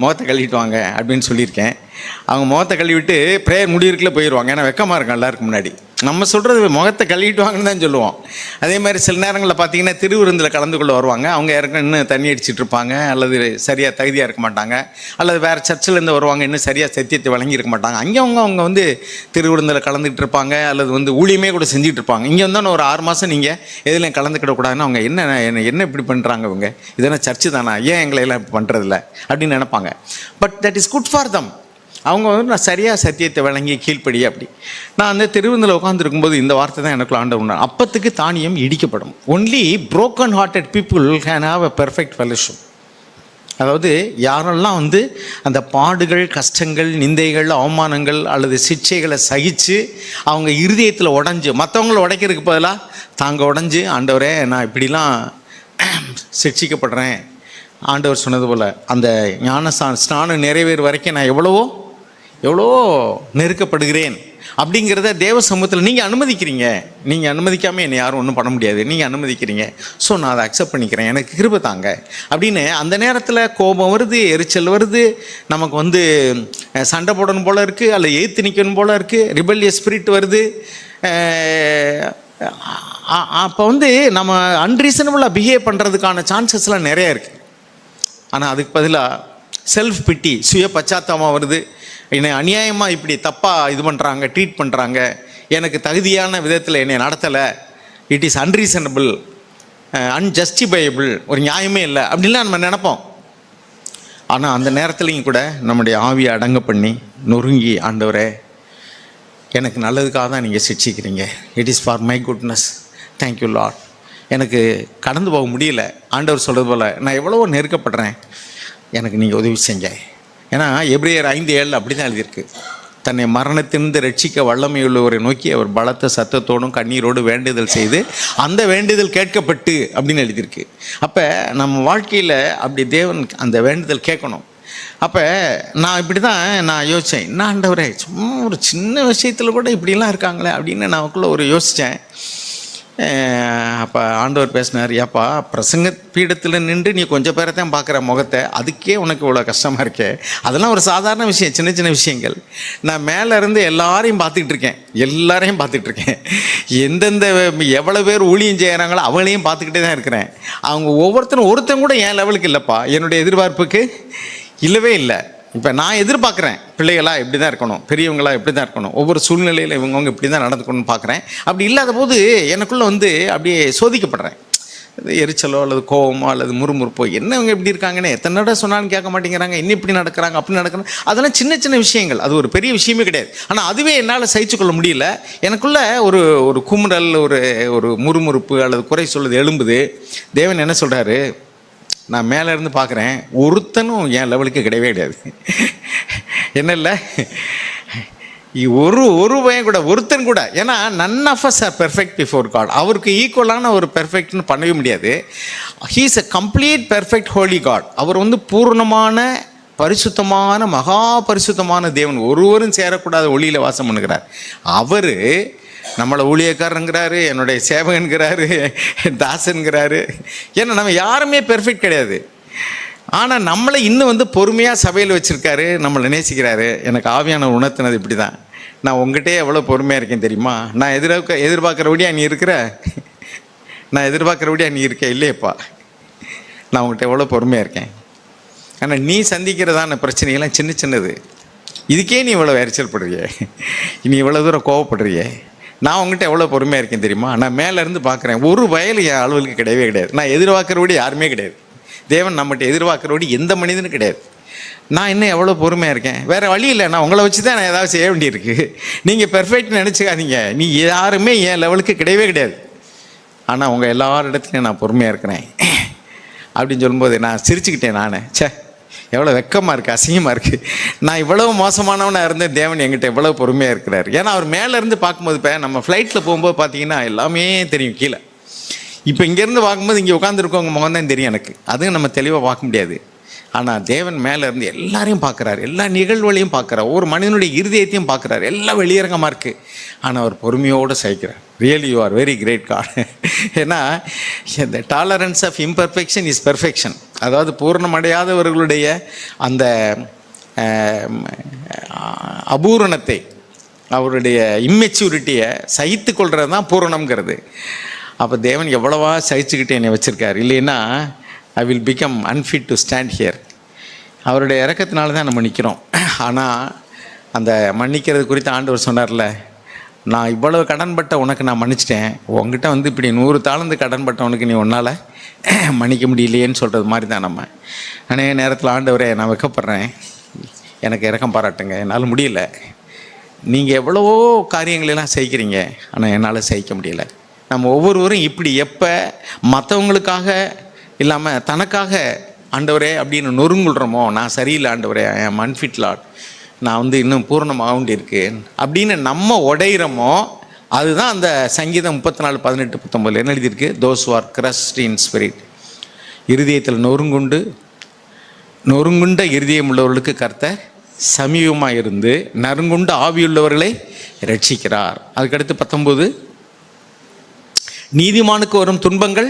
முகத்தை கழுவிட்டு வாங்க அப்படின்னு சொல்லியிருக்கேன். அவங்க முகத்தை கழுவிட்டு ப்ரேயர் முடிவுக்குள்ளே போயிடுவாங்க. ஏன்னா வெக்கமாக இருக்கும் எல்லாருக்கும் முன்னாடி. நம்ம சொல்கிறது முகத்தை கழுவிட்டு வாங்கன்னு தான் சொல்லுவோம். அதே மாதிரி சில நேரங்களில் பார்த்தீங்கன்னா திருவிருந்தில் கலந்து கொள்ள வருவாங்க, அவங்க யாருக்கும் இன்னும் தண்ணி அடிச்சிட்டு இருப்பாங்க, அல்லது சரியாக தகுதியாக இருக்க மாட்டாங்க, அல்லது வேறு சர்ச்சிலேருந்து வருவாங்க, இன்னும் சரியாக சத்தியத்தை வழங்கியிருக்க மாட்டாங்க. அங்கே அவங்க திருவிருந்தில் கலந்துக்கிட்டு இருப்பாங்க, அல்லது ஊழியமே கூட செஞ்சுட்டு இருப்பாங்க. இங்கே ஒரு 6 மாதம் நீங்கள் எதுலையும் கலந்துக்கிடக்கூடாதுன்னு அவங்க என்ன இப்படி பண்ணுறாங்க, இவங்க இதெல்லாம் சர்ச்சு தானா, ஏன் எங்களையெல்லாம் இப்படி பண்ணுறதில்ல அப்படின்னு நினைப்பாங்க. But that is good for them. அவங்க நான் சரியாக சத்தியத்தை வழங்கி கீழ்ப்படி அப்படி. நான் திருவிருந்தில் உட்காந்துருக்கும்போது இந்த வார்த்தை தான் எனக்குள்ள ஆண்டவர், அப்பத்துக்கு தானியம் இடிக்கப்படும். Only broken hearted people can have a perfect fellowship. அதாவது யாரெல்லாம் அந்த பாடுகள், கஷ்டங்கள், நிந்தைகள், அவமானங்கள் அல்லது சிக்ஷைகளை சகித்து அவங்க இருதயத்தில் உடஞ்சி, மற்றவங்கள உடைக்கிறதுக்கு பதிலாக தாங்க உடஞ்சி, ஆண்டவரே நான் இப்படிலாம் சிக்ஷிக்கப்படுறேன், ஆண்டவர் சொன்னது போல் அந்த ஸ்நானம் நிறைவேறு வரைக்கும் நான் எவ்வளவோ நெருக்கப்படுகிறேன் அப்படிங்கிறத தேவ சமூகத்தில் நீங்கள் அனுமதிக்கிறீங்க. நீங்கள் அனுமதிக்காமல் என்னை யாரும் ஒன்றும் பண்ண முடியாது, நீங்கள் அனுமதிக்கிறீங்க. ஸோ நான் அதை அக்செப்ட் பண்ணிக்கிறேன், எனக்கு கிருபை தாங்க அப்படின்னு. அந்த நேரத்தில் கோபம் வருது, எரிச்சல் வருது, நமக்கு சண்டை போடணும் போல் இருக்குது, அல்ல ஏற்று நிற்கணும் போல் இருக்குது, ரிபல்லியஸ் ஸ்பிரிட் வருது. அப்போ நம்ம அன்ரீசனபுளாக பிஹேவ் பண்ணுறதுக்கான சான்சஸ்லாம் நிறையா இருக்குது. ஆனால் அதுக்கு பதிலாக செல்ஃப் பிட்டி, சுய பச்சாத்தாபம் வருது. என்னை அநியாயமாக இப்படி தப்பாக இது பண்ணுறாங்க, ட்ரீட் பண்ணுறாங்க, எனக்கு தகுதியான விதத்தில் என்னை நடத்தலை, இட் இஸ் அன்ரீசனபிள், அன்ஜஸ்டிஃபையபிள், ஒரு நியாயமே இல்லை அப்படின்லாம் நம்ம நினைப்போம். ஆனால் அந்த நேரத்துலையும் கூட நம்முடைய ஆவியை அடங்க பண்ணி நொறுங்கி, ஆண்டவரே எனக்கு நல்லதுக்காக தான் நீங்கள் சிக்ஷிக்கிறீங்க, it is for my goodness, thank you Lord, எனக்கு கடந்து போக முடியல, ஆண்டவர் சொல்கிறது போல் நான் எவ்வளவோ நெருக்கப்படுறேன், எனக்கு நீங்கள் உதவி செஞ்ச. ஏன்னா எபிரேயர் 5:7 அப்படி தான் எழுதியிருக்கு, தன்னை மரணத்திலிருந்து ரட்சிக்க வல்லமையுள்ளவரை நோக்கி அவர் பலத்த சத்தத்தோடும் கண்ணீரோடு வேண்டுதல் செய்து அந்த வேண்டுதல் கேட்கப்பட்டு அப்படின்னு எழுதியிருக்கு. அப்போ நம்ம வாழ்க்கையில் அப்படி தேவன் அந்த வேண்டுதல் கேட்கணும். அப்போ நான் இப்படி தான் நான் யோசித்தேன், என்ன ஆண்டவரே சும்மா ஒரு சின்ன விஷயத்தில் கூட இப்படிலாம் இருக்காங்களே அப்படின்னு நாக்குள்ளே ஒரு யோசித்தேன். அப்போ ஆண்டவர் பேசினார், ஏப்பா பிரசங்க பீடத்தில் நின்று நீ கொஞ்சம் பேரை தான் பார்க்குற முகத்தை, அதுக்கே உனக்கு இவ்வளோ கஷ்டமாக இருக்கே. அதெல்லாம் ஒரு சாதாரண விஷயம், சின்ன சின்ன விஷயங்கள். நான் மேலே இருந்து எல்லாரையும் பார்த்துக்கிட்டு இருக்கேன். எந்தெந்த எவ்வளோ பேர் ஊழியம் செய்கிறாங்களோ அவங்களையும் பார்த்துக்கிட்டே தான் இருக்கிறேன். அவங்க ஒருத்தன் கூட என் லெவலுக்கு இல்லைப்பா, என்னுடைய எதிர்பார்ப்புக்கு இல்லவே இல்லை. இப்போ நான் எதிர்பார்க்குறேன் பிள்ளைகளாக இப்படி தான் இருக்கணும், பெரியவங்களாக இப்படி தான் இருக்கணும், ஒவ்வொரு சூழ்நிலையில் இவங்க இப்படி தான் நடந்துக்கணும்னு பார்க்குறேன். அப்படி இல்லாத போது எனக்குள்ளே அப்படியே சோதிக்கப்படுறேன். எரிச்சலோ அல்லது கோவமோ அல்லது முறுமுறுப்போ, என்ன இவங்க இப்படி இருக்காங்கன்னு எத்தனை தடவை சொன்னாலும் கேட்க மாட்டேங்கிறாங்க, இன்னும் இப்படி நடக்கிறாங்க அப்படி நடக்கணும். அதெல்லாம் சின்ன சின்ன விஷயங்கள், அது ஒரு பெரிய விஷயமே கிடையாது. ஆனால் அதுவே என்னால் சகிச்சுக்கொள்ள முடியல. எனக்குள்ள ஒரு குமுறல், ஒரு முறுமுறுப்பு அல்லது குறை சொல்லுது எழும்புது. தேவன் என்ன சொல்கிறாரு, நான் மேலே இருந்து பார்க்குறேன், ஒருத்தனும் என் லெவலுக்கு கிடையவே கிடையாது. என்ன இல்லை, ஒரு பையன் கூட, ஒருத்தன் கூட. ஏன்னா none of us are perfect before God. அவருக்கு ஈக்குவலான ஒரு பெர்ஃபெக்ட்னு பண்ணவே முடியாது. He is a complete perfect holy God. அவர் பூர்ணமான பரிசுத்தமான மகா பரிசுத்தமான தேவன், ஒருவரும் சேரக்கூடாத ஒளியில் வாசம் பண்ணுகிறார். அவர் நம்மளை ஊழியக்காரங்கிறாரு, என்னுடைய சேவகன்கிறாரு, தாசன்கிறாரு. ஏன்னா நம்ம யாருமே பெர்ஃபெக்ட் கிடையாது. ஆனால் நம்மளை இன்னும் பொறுமையாக சபையில் வச்சுருக்காரு, நம்மளை நேசிக்கிறாரு. எனக்கு ஆவியான உணர்த்தினது இப்படி தான். நான் உங்ககிட்டே எவ்வளோ பொறுமையாக இருக்கேன் தெரியுமா? நான் எதிர்பார்க்குறபடியா நீ இருக்கிற, நான் எதிர்பார்க்குறபடியா நீ இருக்க இல்லையப்பா. நான் உங்கள்கிட்ட எவ்வளோ பொறுமையாக இருக்கேன். ஆனால் நீ சந்திக்கிறதான பிரச்சனைகள்லாம் சின்ன சின்னது. இதுக்கே நீ இவ்வளோ எரிச்சல் படுறியே, நீ இவ்வளோ தூரம் கோவப்படுறியே. நான் உங்கள்கிட்ட எவ்வளோ பொறுமையாக இருக்கேன் தெரியுமா? நான் மேலேருந்து பார்க்குறேன், ஒரு வயல் என் அளவுக்கு கிடையவே கிடையாது. நான் எதிர்பார்க்குறபடி யாருமே கிடையாது. தேவன் நம்மகிட்ட எதிர்பார்க்குறபடி எந்த மனிதனும் கிடையாது. நான் இன்னும் எவ்வளோ பொறுமையாக இருக்கேன். வேறு வழி இல்லை, நான் உங்களை வச்சு தான் நான் ஏதாவது செய்ய வேண்டியிருக்கு. நீங்கள் பெர்ஃபெக்ட்னு நினச்சிக்காதீங்க. நீ யாருமே என் லெவலுக்கு கிடையவே கிடையாது. ஆனால் உங்கள் எல்லாரிடத்துலையும் நான் பொறுமையாக இருக்கிறேன் அப்படின்னு சொல்லும்போது நான் சிரிச்சுக்கிட்டேன். நான் எவ்வளோ வெக்கமாக இருக்குது, அசிங்கமாக இருக்குது. நான் இவ்வளோ மோசமானவனாக இருந்தேன், தேவன் என்கிட்ட எவ்வளோ பொறுமையாக இருக்கிறார். ஏன்னா அவர் மேலேருந்து பார்க்கும்போது, இப்போ நம்ம ஃப்ளைட்டில் போகும்போது பார்த்தீங்கன்னா எல்லாமே தெரியும் கீழே. இப்போ இங்கேருந்து பார்க்கும்போது இங்கே உட்காந்துருக்கவங்க முகம் தான் தெரியும் எனக்கு, அதுவும் நம்ம தெளிவாக பார்க்க முடியாது. ஆனால் தேவன் மேலே இருந்து எல்லாரையும் பார்க்குறாரு, எல்லா நிகழ்வுகளையும் பார்க்குறாரு, ஒரு மனிதனுடைய இருதயத்தையும் பார்க்குறாரு. எல்லாம் வெளியரங்கமாக இருக்குது, ஆனால் அவர் பொறுமையோடு சகிக்கிறார். Really you are very great God. ஏன்னா இந்த tolerance of imperfection is perfection. அதாவது பூர்ணமடையாதவர்களுடைய அந்த அபூரணத்தை, அவருடைய இம்மெச்சூரிட்டியை சகித்து கொள்வது தான் பூரணம்ங்கிறது. அப்போ தேவன் எவ்வளவா சகிச்சுக்கிட்டு என்னை வச்சுருக்கார். இல்லைன்னா I will become unfit to stand here. அவருடைய இறக்கத்தினால தான் நம்ம நிற்கிறோம். ஆனால் அந்த மன்னிக்கிறது குறித்து ஆண்டவர் சொன்னார்ல, நான் இவ்வளவு கடன்பட்ட உனக்கு நான் மன்னிச்சிட்டேன், உங்ககிட்ட இப்படி 100 தாளந்து கடன்பட்டவனுக்கு நீ உன்னால் மன்னிக்க முடியலையேன்னு சொல்கிறது மாதிரி தான் நம்ம. அநேக நேரத்தில் ஆண்டவரே நான் வெக்கப்படுறேன், எனக்கு இரக்கம் பாராட்டுங்க, என்னால் முடியல. நீங்கள் எவ்வளவோ காரியங்களெல்லாம் செய்கிறீங்க, ஆனால் என்னால் சகிக்க முடியல. நம்ம ஒவ்வொருவரும் இப்படி எப்போ மற்றவங்களுக்காக இல்லாமல் தனக்காக ஆண்டவரே அப்படின்னு நொறுங்குள்றோமோ, நான் சரியில்லை ஆண்டவரே, ஐ ஆம் அன்ஃபிட் லார்ட், நான் இன்னும் பூர்ணமாக வேண்டியிருக்கேன் அப்படின்னு நம்ம உடையிறோமோ, அதுதான் அந்த சங்கீதம் 34:18-19 என்ன எழுதியிருக்கு? Those are crust in spirit. இருதயத்தில் நொறுங்குண்ட இருதயம் உள்ளவர்களுக்கு கர்த்தர் சமீபமாக இருந்து நறுங்குண்ட ஆவியுள்ளவர்களை ரட்சிக்கிறார். அதுக்கடுத்து 19, நீதிமானுக்கு வரும் துன்பங்கள்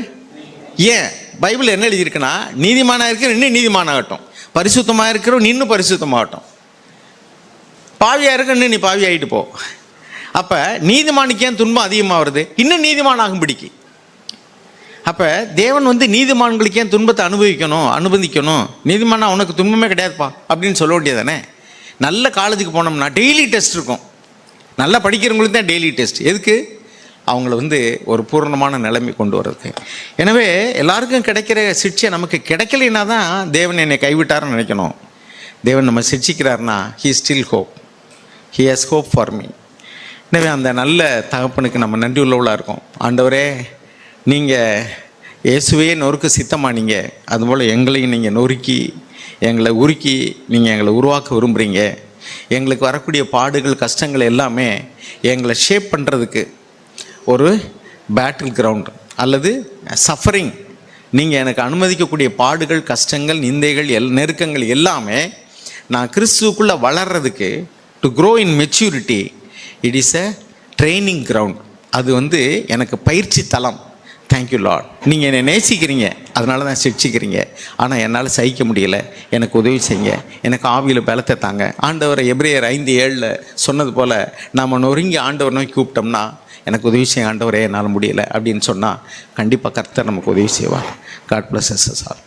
ஏன்? பைபிள் என்ன எழுதியிருக்குன்னா, நீதிமானாக இருக்கிற இன்னும் நீதிமானாகட்டும், பரிசுத்தமாக இருக்கிறவன் இன்னும் பரிசுத்தமாகட்டும், பாவியாக இருக்க இன்னும் நீ பாவி ஆகிட்டு போ. அப்போ நீதிமானுக்கு ஏன் துன்பம் அதிகமாக வருது? இன்னும் நீதிமானாகும் பிடிக்கு. அப்போ தேவன் நீதிமான்களுக்கு ஏன் துன்பத்தை அனுமதிக்கணும்? நீதிமானா உனக்கு துன்பமே கிடையாதுப்பா அப்படின்னு சொல்ல வேண்டியதானே? நல்ல காலேஜுக்கு போனோம்னா டெய்லி டெஸ்ட் இருக்கும். நல்லா படிக்கிறவங்களுக்கு தான் டெய்லி டெஸ்ட். எதுக்கு? அவங்கள ஒரு பூர்ணமான நிலைமை கொண்டு வர்றதுக்கு. எனவே எல்லாருக்கும் கிடைக்கிற சிக்ஷை நமக்கு கிடைக்கலைன்னா தான் தேவன் என்னை கைவிட்டாருன்னு நினைக்கணும். தேவன் நம்ம சிக்ஷிக்கிறார்னா he still hope, he has hope for me. எனவே அந்த நல்ல தகப்பனுக்கு நம்ம நன்றி உள்ளவளாக இருக்கோம். ஆண்டவரே, நீங்கள் இயேசுவே நொறுக்கு சித்தமானீங்க, அதுபோல் எங்களையும் நீங்கள் நொறுக்கி எங்களை உருக்கி நீங்கள் எங்களை உருவாக்க விரும்புகிறீங்க. எங்களுக்கு வரக்கூடிய பாடுகள் கஷ்டங்கள் எல்லாமே எங்களை ஷேப் பண்ணுறதுக்கு ஒரு பேட்டில் கிரவுண்ட் அல்லது சஃபரிங். நீங்கள் எனக்கு அனுமதிக்கக்கூடிய பாடுகள் கஷ்டங்கள் நிந்தைகள் நெருக்கங்கள் எல்லாமே நான் கிறிஸ்துவுக்குள்ளே வளர்கிறதுக்கு to grow in maturity it is a training ground. அது எனக்கு பயிற்சி தளம். Thank you Lord. நீங்கள் என்னை நேசிக்கிறீங்க, அதனால தான் சிக்ஷிக்கிறீங்க. ஆனால் என்னால் சகிக்க முடியலை, எனக்கு உதவி செய்யுங்க, எனக்கு ஆவியில் பலத்தை தாங்க. ஆண்டவரை எபிரேயர் 5:7 சொன்னது போல் நாம் நொறுங்கி ஆண்டவர் நோக்கி கூப்பிட்டோம்னா, எனக்கு உதவி செய்ய ஆண்டவரே என்னால் முடியலை அப்படின்னு சொன்னால் கண்டிப்பாக கர்த்தர் நமக்கு உதவி செய்வார். God bless us all.